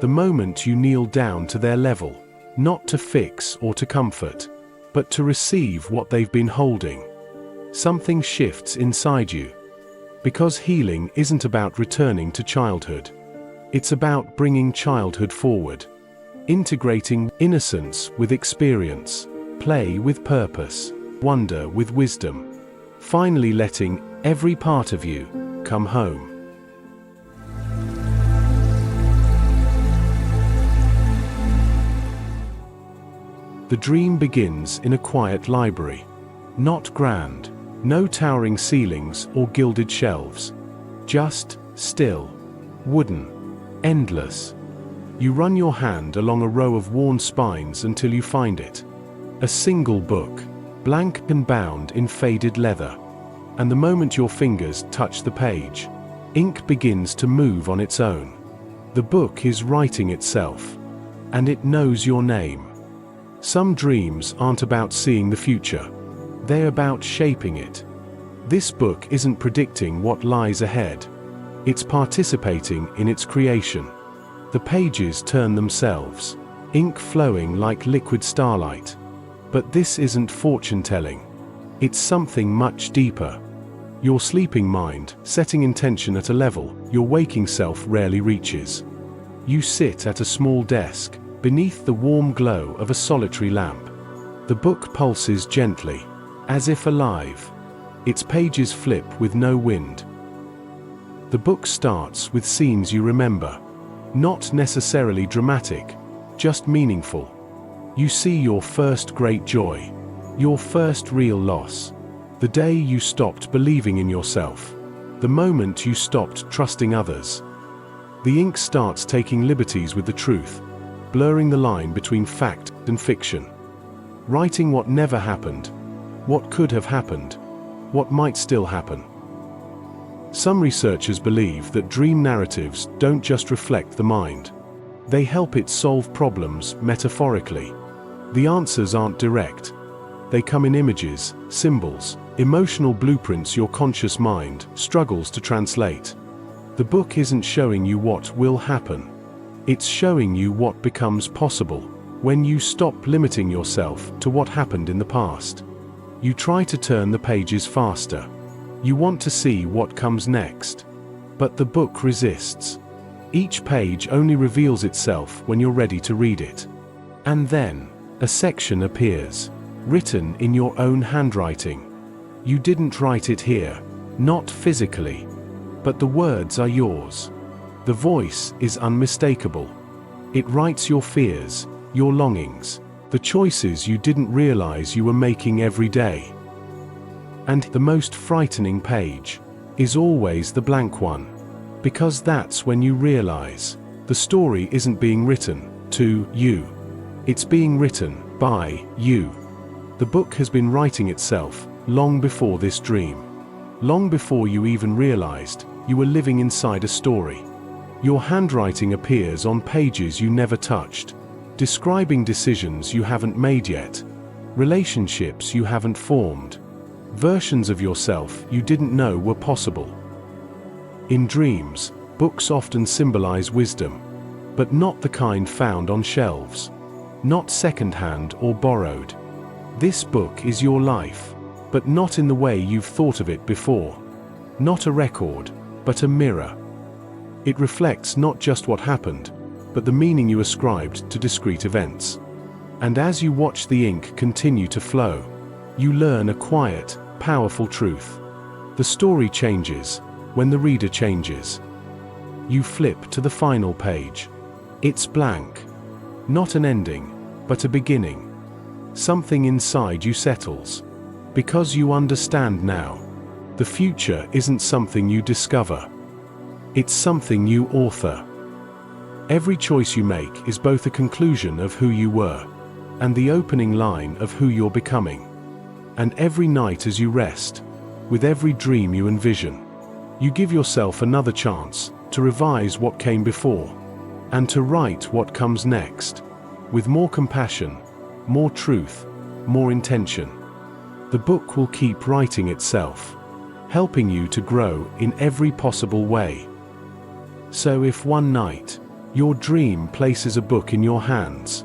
The moment you kneel down to their level, not to fix or to comfort, but to receive what they've been holding, something shifts inside you. Because healing isn't about returning to childhood. It's about bringing childhood forward. Integrating innocence with experience, play with purpose, wonder with wisdom. Finally letting every part of you come home. The dream begins in a quiet library. Not grand, no towering ceilings or gilded shelves. Just still, wooden, endless. You run your hand along a row of worn spines until you find it. A single book, blank and bound in faded leather. And the moment your fingers touch the page, ink begins to move on its own. The book is writing itself, and it knows your name. Some dreams aren't about seeing the future. They're about shaping it. This book isn't predicting what lies ahead. It's participating in its creation. The pages turn themselves, ink flowing like liquid starlight. But this isn't fortune-telling. It's something much deeper. Your sleeping mind, setting intention at a level your waking self rarely reaches. You sit at a small desk, beneath the warm glow of a solitary lamp. The book pulses gently, as if alive. Its pages flip with no wind. The book starts with scenes you remember. Not necessarily dramatic, just meaningful. You see your first great joy, your first real loss, the day you stopped believing in yourself, the moment you stopped trusting others. The ink starts taking liberties with the truth, blurring the line between fact and fiction. Writing what never happened, what could have happened, what might still happen. Some researchers believe that dream narratives don't just reflect the mind. They help it solve problems metaphorically. The answers aren't direct. They come in images, symbols, emotional blueprints your conscious mind struggles to translate. The book isn't showing you what will happen. It's showing you what becomes possible when you stop limiting yourself to what happened in the past. You try to turn the pages faster. You want to see what comes next. But the book resists. Each page only reveals itself when you're ready to read it. And then, a section appears, written in your own handwriting. You didn't write it here, not physically, but the words are yours. The voice is unmistakable. It writes your fears, your longings, the choices you didn't realize you were making every day. And the most frightening page is always the blank one, because that's when you realize the story isn't being written to you. It's being written by you. The book has been writing itself long before this dream, long before you even realized you were living inside a story. Your handwriting appears on pages you never touched, describing decisions you haven't made yet, relationships you haven't formed, versions of yourself you didn't know were possible. In dreams, books often symbolize wisdom, but not the kind found on shelves, not second-hand or borrowed. This book is your life, but not in the way you've thought of it before. Not a record, but a mirror. It reflects not just what happened, but the meaning you ascribed to discrete events. And as you watch the ink continue to flow, you learn a quiet, powerful truth. The story changes when the reader changes. You flip to the final page. It's blank. Not an ending, but a beginning. Something inside you settles. Because you understand now. The future isn't something you discover. It's something you author. Every choice you make is both a conclusion of who you were, and the opening line of who you're becoming. And every night as you rest, with every dream you envision, you give yourself another chance to revise what came before, and to write what comes next, with more compassion, more truth, more intention. The book will keep writing itself, helping you to grow in every possible way. So if one night, your dream places a book in your hands,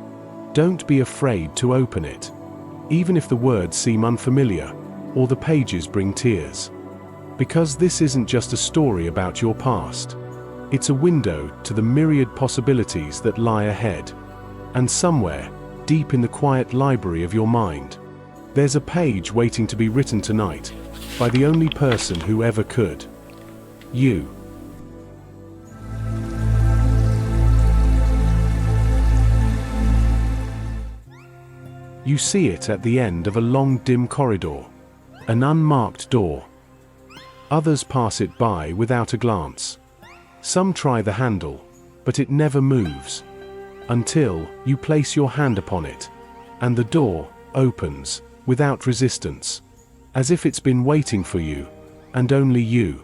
don't be afraid to open it, even if the words seem unfamiliar or the pages bring tears. Because this isn't just a story about your past. It's a window to the myriad possibilities that lie ahead. And somewhere, deep in the quiet library of your mind, there's a page waiting to be written tonight by the only person who ever could. You. You see it at the end of a long, dim corridor, an unmarked door. Others pass it by without a glance. Some try the handle, but it never moves, until you place your hand upon it, and the door opens without resistance, as if it's been waiting for you, and only you.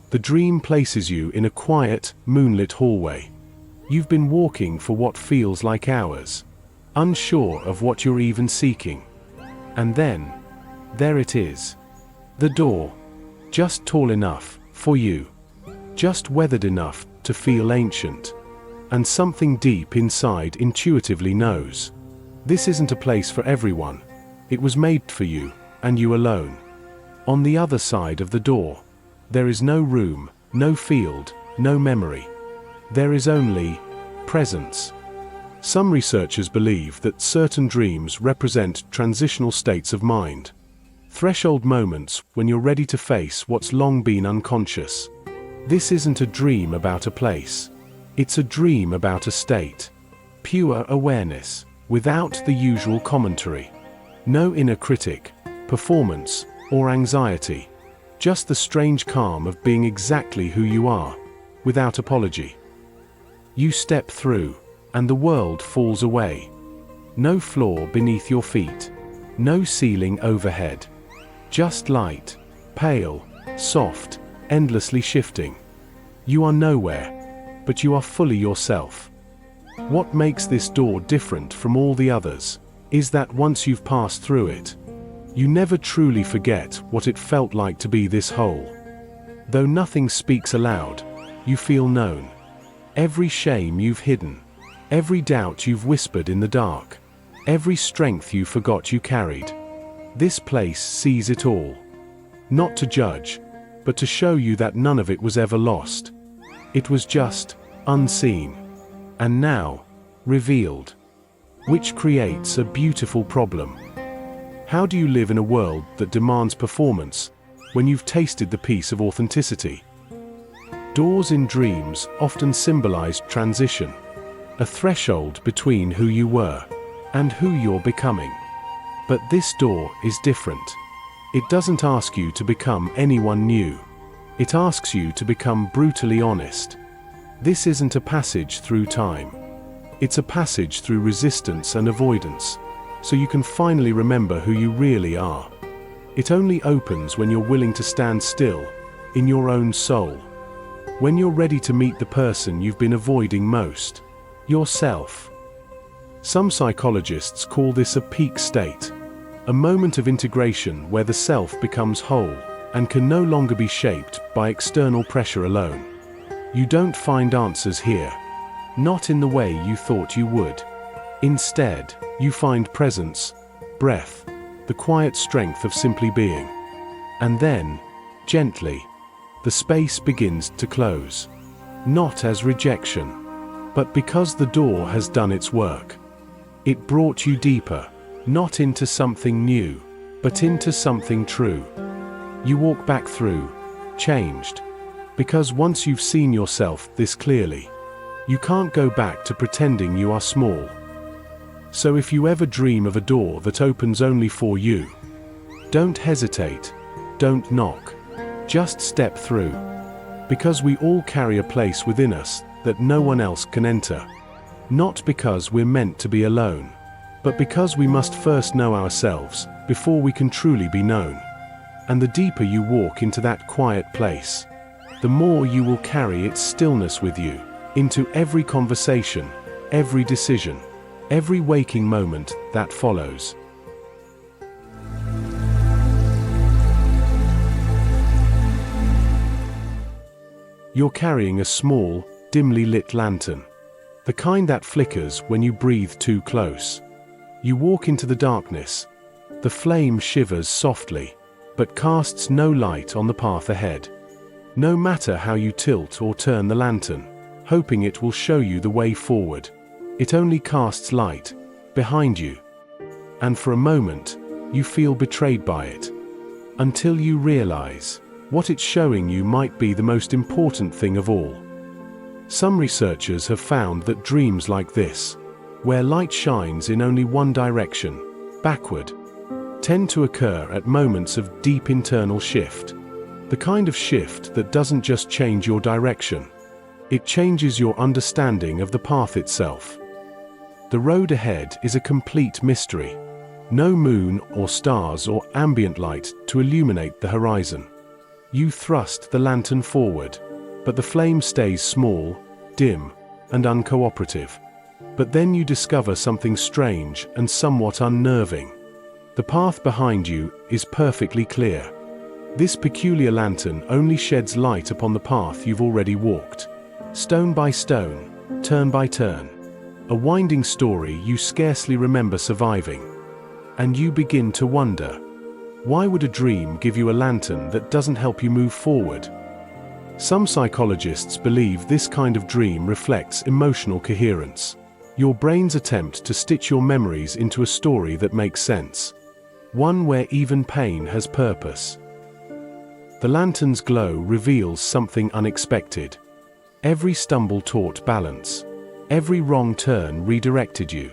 The dream places you in a quiet, moonlit hallway. You've been walking for what feels like hours, unsure of what you're even seeking. And then, there it is. The door, just tall enough for you, just weathered enough to feel ancient. And something deep inside intuitively knows. This isn't a place for everyone. It was made for you, and you alone. On the other side of the door, there is no room, no field, no memory. There is only presence. Some researchers believe that certain dreams represent transitional states of mind. Threshold moments when you're ready to face what's long been unconscious. This isn't a dream about a place. It's a dream about a state. Pure awareness, without the usual commentary. No inner critic, performance, or anxiety. Just the strange calm of being exactly who you are, without apology. You step through, and the world falls away. No floor beneath your feet. No ceiling overhead. Just light, pale, soft, endlessly shifting. You are nowhere, but you are fully yourself. What makes this door different from all the others is that once you've passed through it, you never truly forget what it felt like to be this whole. Though nothing speaks aloud, you feel known. Every shame you've hidden, every doubt you've whispered in the dark, every strength you forgot you carried. This place sees it all. Not to judge, but to show you that none of it was ever lost. It was just unseen, and now revealed. Which creates a beautiful problem. How do you live in a world that demands performance when you've tasted the peace of authenticity? Doors in dreams often symbolize transition, a threshold between who you were and who you're becoming. But this door is different. It doesn't ask you to become anyone new. It asks you to become brutally honest. This isn't a passage through time. It's a passage through resistance and avoidance, so you can finally remember who you really are. It only opens when you're willing to stand still, in your own soul. When you're ready to meet the person you've been avoiding most, yourself. Some psychologists call this a peak state, a moment of integration where the self becomes whole and can no longer be shaped by external pressure alone. You don't find answers here, not in the way you thought you would. Instead, you find presence, breath, the quiet strength of simply being. And then, gently, the space begins to close. Not as rejection, but because the door has done its work. It brought you deeper, not into something new, but into something true. You walk back through, changed, because once you've seen yourself this clearly, you can't go back to pretending you are small. So if you ever dream of a door that opens only for you, don't hesitate, don't knock, just step through. Because we all carry a place within us that no one else can enter. Not because we're meant to be alone, but because we must first know ourselves before we can truly be known. And the deeper you walk into that quiet place, the more you will carry its stillness with you, into every conversation, every decision, every waking moment that follows. You're carrying a small, dimly lit lantern. The kind that flickers when you breathe too close. You walk into the darkness. The flame shivers softly, but casts no light on the path ahead. No matter how you tilt or turn the lantern, hoping it will show you the way forward, it only casts light behind you. And for a moment, you feel betrayed by it. Until you realize what it's showing you might be the most important thing of all. Some researchers have found that dreams like this, where light shines in only one direction, backward, tend to occur at moments of deep internal shift. The kind of shift that doesn't just change your direction, it changes your understanding of the path itself. The road ahead is a complete mystery. No moon or stars or ambient light to illuminate the horizon. You thrust the lantern forward, but the flame stays small, dim, and uncooperative. But then you discover something strange and somewhat unnerving. The path behind you is perfectly clear. This peculiar lantern only sheds light upon the path you've already walked. Stone by stone, turn by turn. A winding story you scarcely remember surviving. And you begin to wonder, why would a dream give you a lantern that doesn't help you move forward? Some psychologists believe this kind of dream reflects emotional coherence. Your brain's attempt to stitch your memories into a story that makes sense. One where even pain has purpose. The lantern's glow reveals something unexpected. Every stumble taught balance. Every wrong turn redirected you.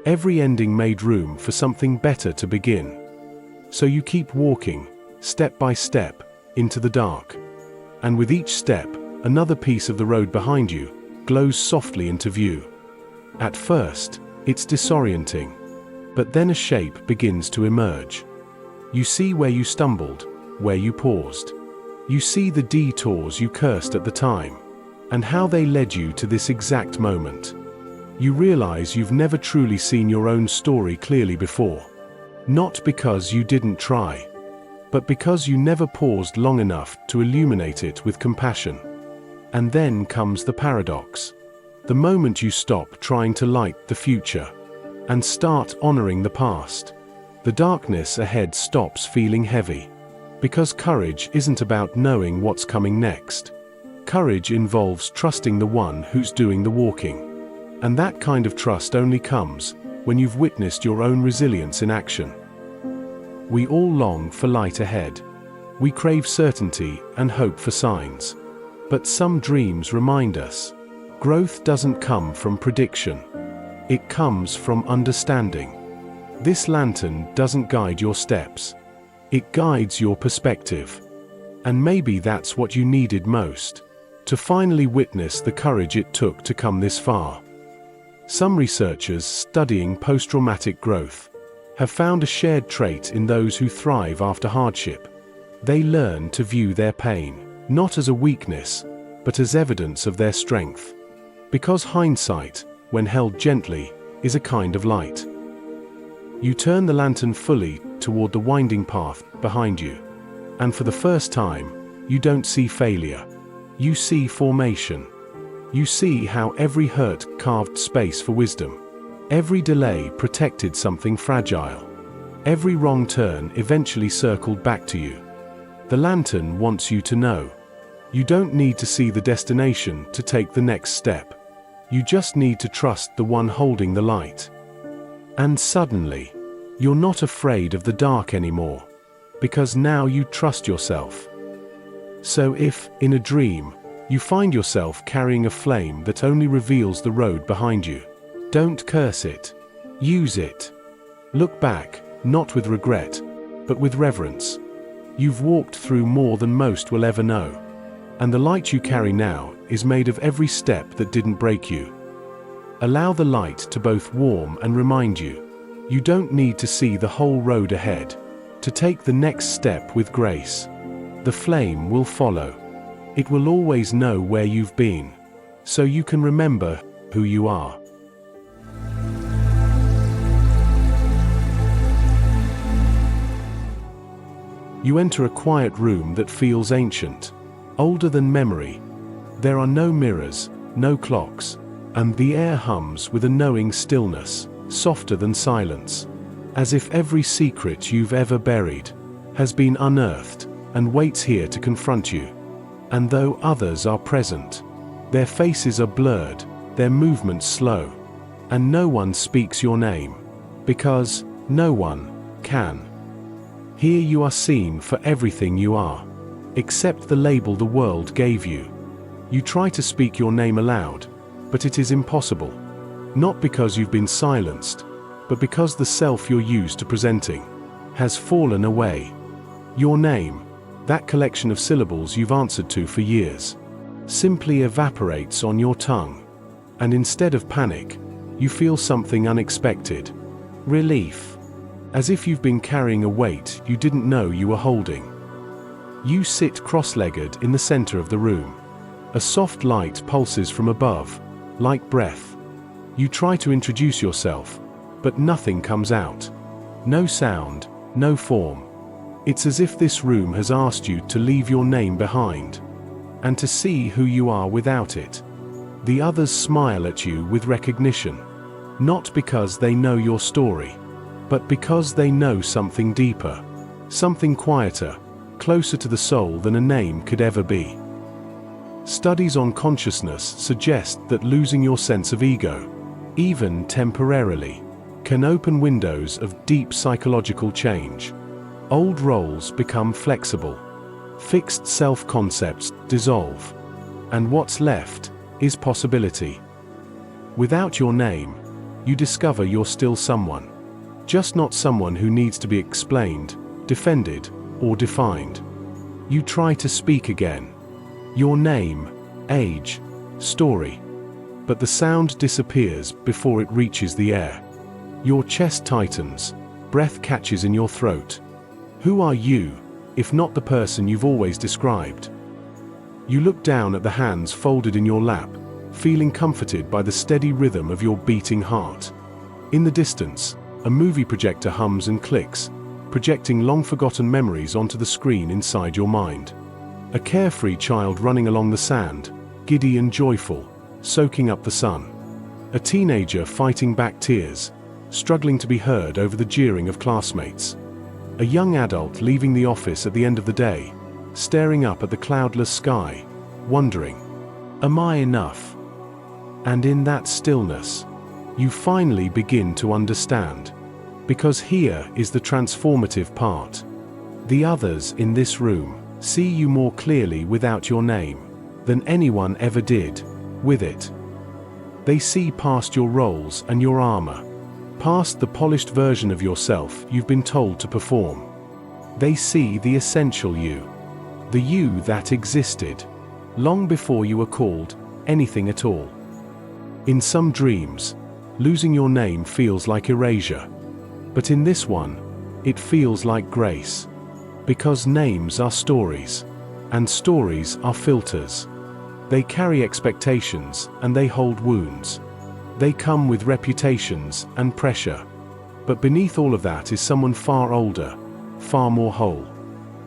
Every ending made room for something better to begin. So you keep walking, step by step, into the dark. And with each step, another piece of the road behind you glows softly into view. At first, it's disorienting, but then a shape begins to emerge. You see where you stumbled, where you paused. You see the detours you cursed at the time, and how they led you to this exact moment. You realize you've never truly seen your own story clearly before. Not because you didn't try, but because you never paused long enough to illuminate it with compassion. And then comes the paradox. The moment you stop trying to light the future and start honoring the past, the darkness ahead stops feeling heavy. Because courage isn't about knowing what's coming next. Courage involves trusting the one who's doing the walking. And that kind of trust only comes when you've witnessed your own resilience in action. We all long for light ahead. We crave certainty and hope for signs. But some dreams remind us, growth doesn't come from prediction. It comes from understanding. This lantern doesn't guide your steps. It guides your perspective. And maybe that's what you needed most, to finally witness the courage it took to come this far. Some researchers studying post-traumatic growth have found a shared trait in those who thrive after hardship. They learn to view their pain, not as a weakness, but as evidence of their strength. Because hindsight, when held gently, is a kind of light. You turn the lantern fully toward the winding path behind you. And for the first time, you don't see failure. You see formation. You see how every hurt carved space for wisdom. Every delay protected something fragile. Every wrong turn eventually circled back to you. The lantern wants you to know. You don't need to see the destination to take the next step. You just need to trust the one holding the light. And suddenly, you're not afraid of the dark anymore, because now you trust yourself. So if, in a dream, you find yourself carrying a flame that only reveals the road behind you, don't curse it. Use it. Look back, not with regret, but with reverence. You've walked through more than most will ever know. And the light you carry now is made of every step that didn't break you. Allow the light to both warm and remind you. You don't need to see the whole road ahead. To take the next step with grace. The flame will follow. It will always know where you've been, so you can remember who you are. You enter a quiet room that feels ancient, older than memory. There are no mirrors, no clocks, and the air hums with a knowing stillness, softer than silence, as if every secret you've ever buried has been unearthed and waits here to confront you. And though others are present, their faces are blurred, their movements slow, and no one speaks your name, because no one can. Here you are seen for everything you are, except the label the world gave you. You try to speak your name aloud, but it is impossible. Not because you've been silenced, but because the self you're used to presenting has fallen away. Your name, that collection of syllables you've answered to for years, simply evaporates on your tongue. And instead of panic, you feel something unexpected. Relief. As if you've been carrying a weight you didn't know you were holding. You sit cross-legged in the center of the room. A soft light pulses from above, like breath. You try to introduce yourself, but nothing comes out. No sound, no form. It's as if this room has asked you to leave your name behind, and to see who you are without it. The others smile at you with recognition, not because they know your story, but because they know something deeper, something quieter, closer to the soul than a name could ever be. Studies on consciousness suggest that losing your sense of ego, even temporarily, can open windows of deep psychological change. Old roles become flexible, fixed self-concepts dissolve, and what's left is possibility. Without your name, you discover you're still someone, just not someone who needs to be explained, defended, or defined. You try to speak again. Your name, age, story. But the sound disappears before it reaches the air. Your chest tightens, breath catches in your throat. Who are you, if not the person you've always described? You look down at the hands folded in your lap, feeling comforted by the steady rhythm of your beating heart. In the distance, a movie projector hums and clicks, projecting long-forgotten memories onto the screen inside your mind. A carefree child running along the sand, giddy and joyful, soaking up the sun. A teenager fighting back tears, struggling to be heard over the jeering of classmates. A young adult leaving the office at the end of the day, staring up at the cloudless sky, wondering, am I enough? And in that stillness, you finally begin to understand. Because here is the transformative part. The others in this room see you more clearly without your name than anyone ever did with it. They see past your roles and your armor, past the polished version of yourself you've been told to perform. They see the essential you, the you that existed long before you were called anything at all. In some dreams, losing your name feels like erasure, but in this one, it feels like grace. Because names are stories, and stories are filters. They carry expectations and they hold wounds. They come with reputations and pressure. But beneath all of that is someone far older, far more whole.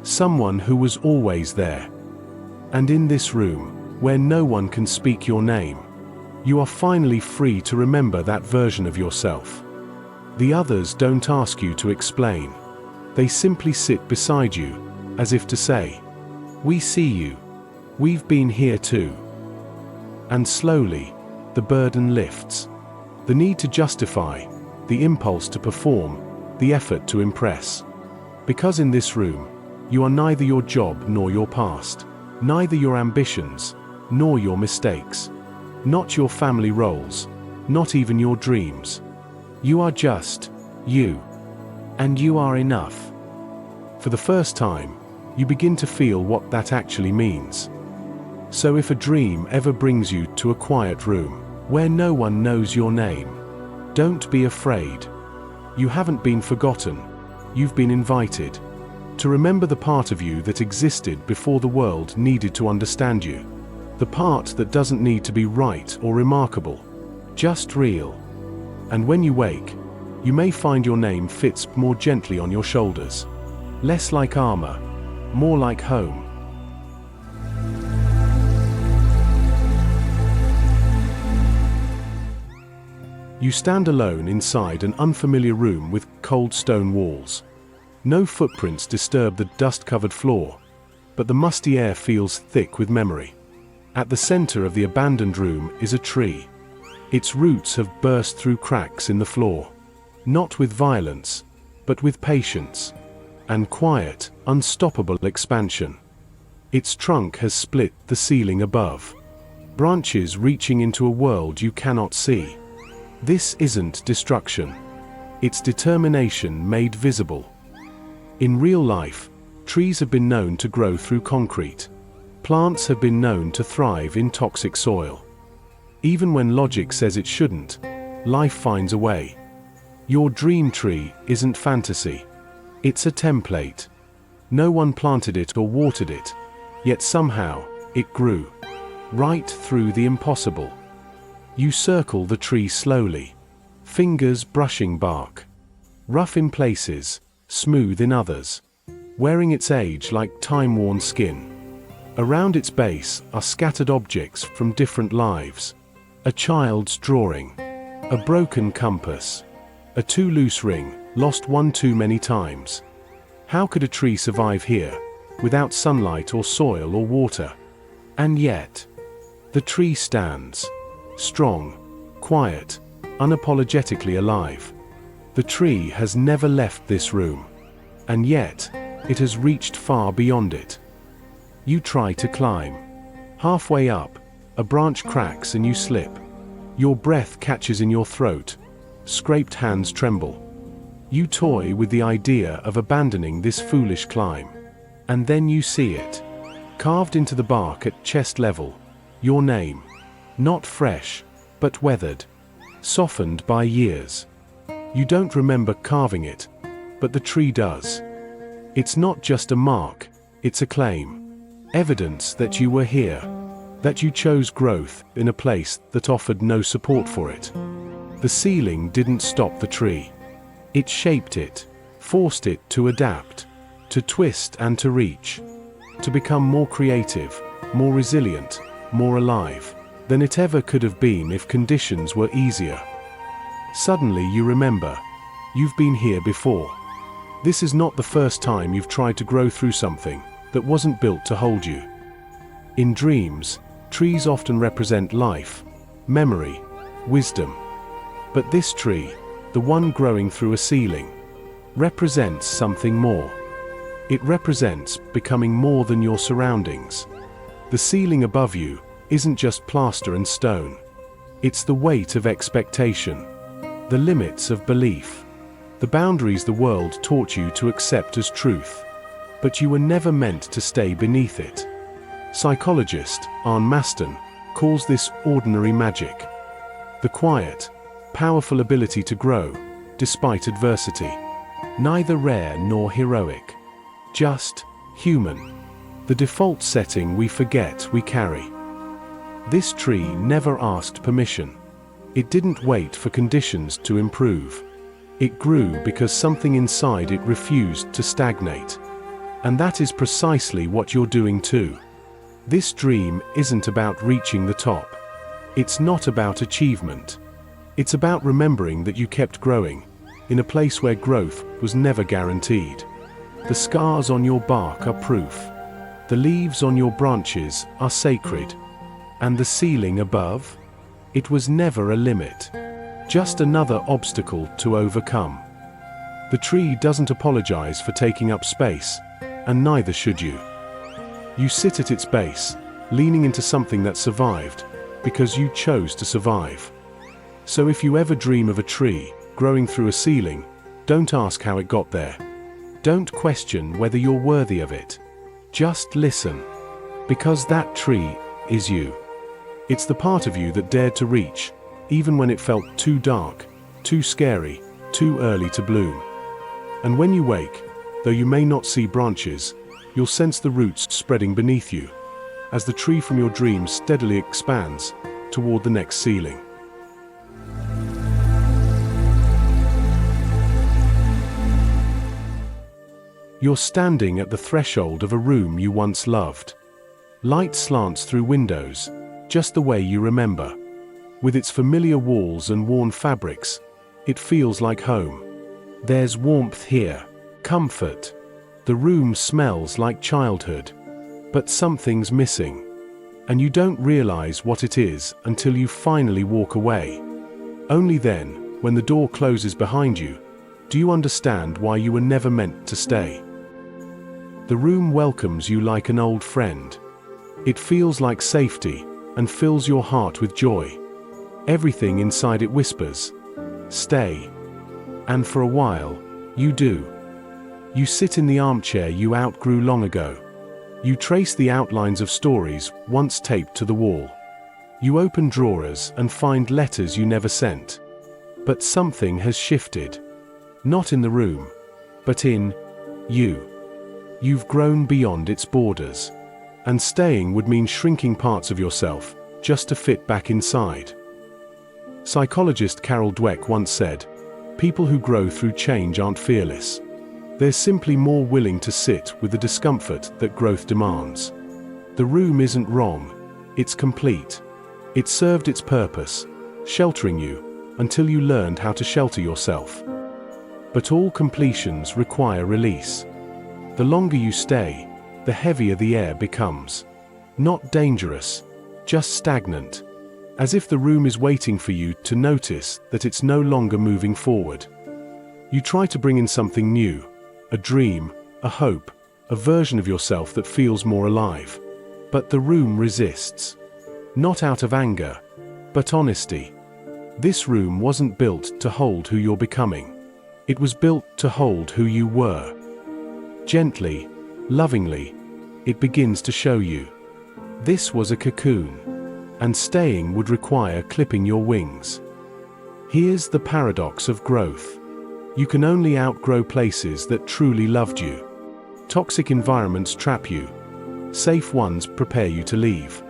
Someone who was always there. And in this room, where no one can speak your name, you are finally free to remember that version of yourself. The others don't ask you to explain. They simply sit beside you, as if to say, we see you. We've been here too. And slowly, the burden lifts. The need to justify, the impulse to perform, the effort to impress. Because in this room, you are neither your job nor your past, neither your ambitions, nor your mistakes, not your family roles, not even your dreams. You are just you. And you are enough. For the first time, you begin to feel what that actually means. So if a dream ever brings you to a quiet room, where no one knows your name, don't be afraid. You haven't been forgotten. You've been invited to remember the part of you that existed before the world needed to understand you. The part that doesn't need to be right or remarkable, just real. And when you wake, you may find your name fits more gently on your shoulders. Less like armor, more like home. You stand alone inside an unfamiliar room with cold stone walls. No footprints disturb the dust-covered floor, but the musty air feels thick with memory. At the center of the abandoned room is a tree. Its roots have burst through cracks in the floor, not with violence, but with patience and quiet, unstoppable expansion. Its trunk has split the ceiling above, branches reaching into a world you cannot see. This isn't destruction. It's determination made visible. In real life, trees have been known to grow through concrete. Plants have been known to thrive in toxic soil. Even when logic says it shouldn't, life finds a way. Your dream tree isn't fantasy. It's a template. No one planted it or watered it, yet somehow, it grew. Right through the impossible. You circle the tree slowly, fingers brushing bark. Rough in places, smooth in others, wearing its age like time-worn skin. Around its base are scattered objects from different lives. A child's drawing, a broken compass, a too loose ring, lost one too many times. How could a tree survive here, without sunlight or soil or water? And yet, the tree stands, strong, quiet, unapologetically alive. The tree has never left this room, and yet, it has reached far beyond it. You try to climb. Halfway up, a branch cracks and you slip. Your breath catches in your throat. Scraped hands tremble. You toy with the idea of abandoning this foolish climb. And then you see it. Carved into the bark at chest level. Your name. Not fresh, but weathered. Softened by years. You don't remember carving it, but the tree does. It's not just a mark, it's a claim. Evidence that you were here, that you chose growth in a place that offered no support for it. The ceiling didn't stop the tree. It shaped it, forced it to adapt, to twist and to reach, to become more creative, more resilient, more alive than it ever could have been if conditions were easier. Suddenly you remember, you've been here before. This is not the first time you've tried to grow through something that wasn't built to hold you. In dreams, trees often represent life, memory, wisdom. But this tree, the one growing through a ceiling, represents something more. It represents becoming more than your surroundings. The ceiling above you isn't just plaster and stone. It's the weight of expectation, the limits of belief, the boundaries the world taught you to accept as truth. But you were never meant to stay beneath it. Psychologist Arne Maston calls this ordinary magic. The quiet, powerful ability to grow, despite adversity. Neither rare nor heroic. Just human. The default setting we forget we carry. This tree never asked permission. It didn't wait for conditions to improve. It grew because something inside it refused to stagnate. And that is precisely what you're doing too. This dream isn't about reaching the top. It's not about achievement. It's about remembering that you kept growing, in a place where growth was never guaranteed. The scars on your bark are proof. The leaves on your branches are sacred. And the ceiling above? It was never a limit. Just another obstacle to overcome. The tree doesn't apologize for taking up space. And neither should you. You sit at its base, leaning into something that survived, because you chose to survive. So if you ever dream of a tree growing through a ceiling, don't ask how it got there. Don't question whether you're worthy of it. Just listen. Because that tree is you. It's the part of you that dared to reach, even when it felt too dark, too scary, too early to bloom. And when you wake, though you may not see branches, you'll sense the roots spreading beneath you, as the tree from your dreams steadily expands toward the next ceiling. You're standing at the threshold of a room you once loved. Light slants through windows, just the way you remember. With its familiar walls and worn fabrics, it feels like home. There's warmth here, comfort. The room smells like childhood. But something's missing. And you don't realize what it is until you finally walk away. Only then, when the door closes behind you, do you understand why you were never meant to stay. The room welcomes you like an old friend. It feels like safety and fills your heart with joy. Everything inside it whispers, "Stay." And for a while, you do. You sit in the armchair you outgrew long ago. You trace the outlines of stories once taped to the wall. You open drawers and find letters you never sent. But something has shifted. Not in the room, but in you. You've grown beyond its borders. And staying would mean shrinking parts of yourself just to fit back inside. Psychologist Carol Dweck once said, "People who grow through change aren't fearless. They're simply more willing to sit with the discomfort that growth demands." The room isn't wrong, it's complete. It served its purpose, sheltering you, until you learned how to shelter yourself. But all completions require release. The longer you stay, the heavier the air becomes. Not dangerous, just stagnant. As if the room is waiting for you to notice that it's no longer moving forward. You try to bring in something new, a dream, a hope, a version of yourself that feels more alive. But the room resists. Not out of anger, but honesty. This room wasn't built to hold who you're becoming. It was built to hold who you were. Gently, lovingly, it begins to show you. This was a cocoon, and staying would require clipping your wings. Here's the paradox of growth. You can only outgrow places that truly loved you. Toxic environments trap you. Safe ones prepare you to leave.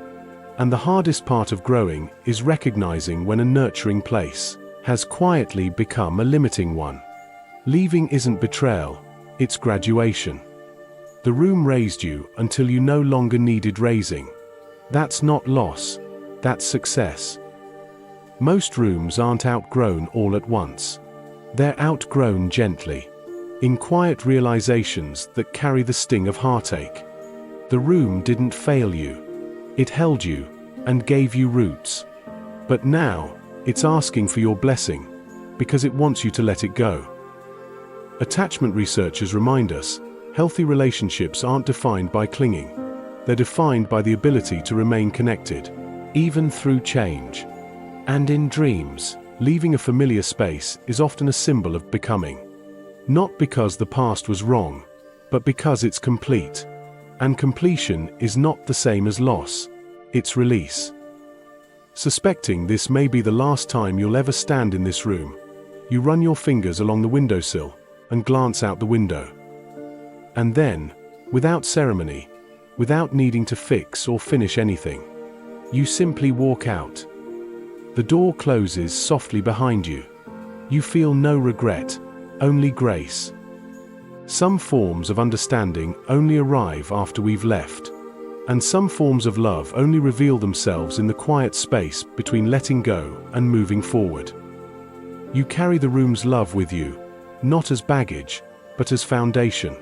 And the hardest part of growing is recognizing when a nurturing place has quietly become a limiting one. Leaving isn't betrayal, it's graduation. The room raised you until you no longer needed raising. That's not loss, that's success. Most rooms aren't outgrown all at once. They're outgrown gently, in quiet realizations that carry the sting of heartache. The room didn't fail you. It held you and gave you roots. But now, it's asking for your blessing, because it wants you to let it go. Attachment researchers remind us, healthy relationships aren't defined by clinging. They're defined by the ability to remain connected, even through change. And in dreams, leaving a familiar space is often a symbol of becoming. Not because the past was wrong, but because it's complete. And completion is not the same as loss, it's release. Suspecting this may be the last time you'll ever stand in this room, you run your fingers along the windowsill and glance out the window. And then, without ceremony, without needing to fix or finish anything, you simply walk out. The door closes softly behind you. You feel no regret, only grace. Some forms of understanding only arrive after we've left, and some forms of love only reveal themselves in the quiet space between letting go and moving forward. You carry the room's love with you, not as baggage, but as foundation.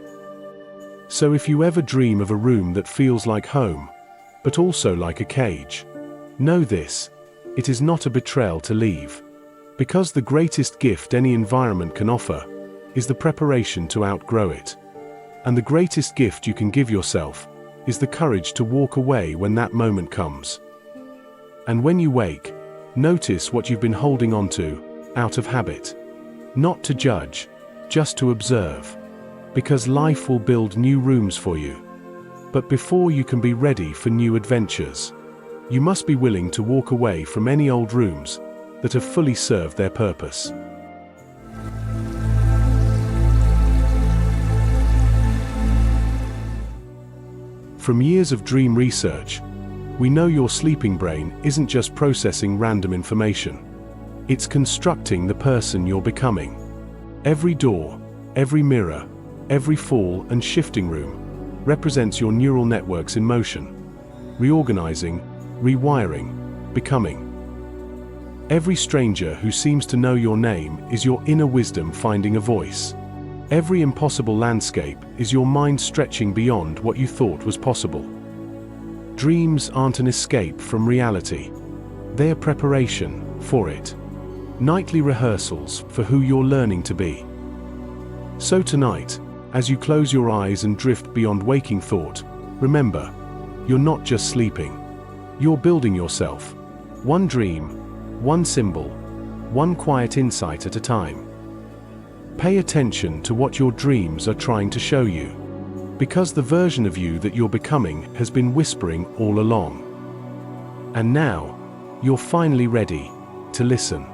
So if you ever dream of a room that feels like home, but also like a cage, know this: it is not a betrayal to leave. Because the greatest gift any environment can offer is the preparation to outgrow it. And the greatest gift you can give yourself is the courage to walk away when that moment comes. And when you wake, notice what you've been holding on to, out of habit. Not to judge, just to observe. Because life will build new rooms for you. But before you can be ready for new adventures, you must be willing to walk away from any old rooms that have fully served their purpose. From years of dream research, we know your sleeping brain isn't just processing random information. It's constructing the person you're becoming. Every door, every mirror, every fall and shifting room represents your neural networks in motion, reorganizing, rewiring, becoming. Every stranger who seems to know your name is your inner wisdom finding a voice. Every impossible landscape is your mind stretching beyond what you thought was possible. Dreams aren't an escape from reality. They're preparation for it. Nightly rehearsals for who you're learning to be. So tonight, as you close your eyes and drift beyond waking thought, remember, you're not just sleeping. You're building yourself. One dream, one symbol, one quiet insight at a time. Pay attention to what your dreams are trying to show you, because the version of you that you're becoming has been whispering all along. And now, you're finally ready to listen.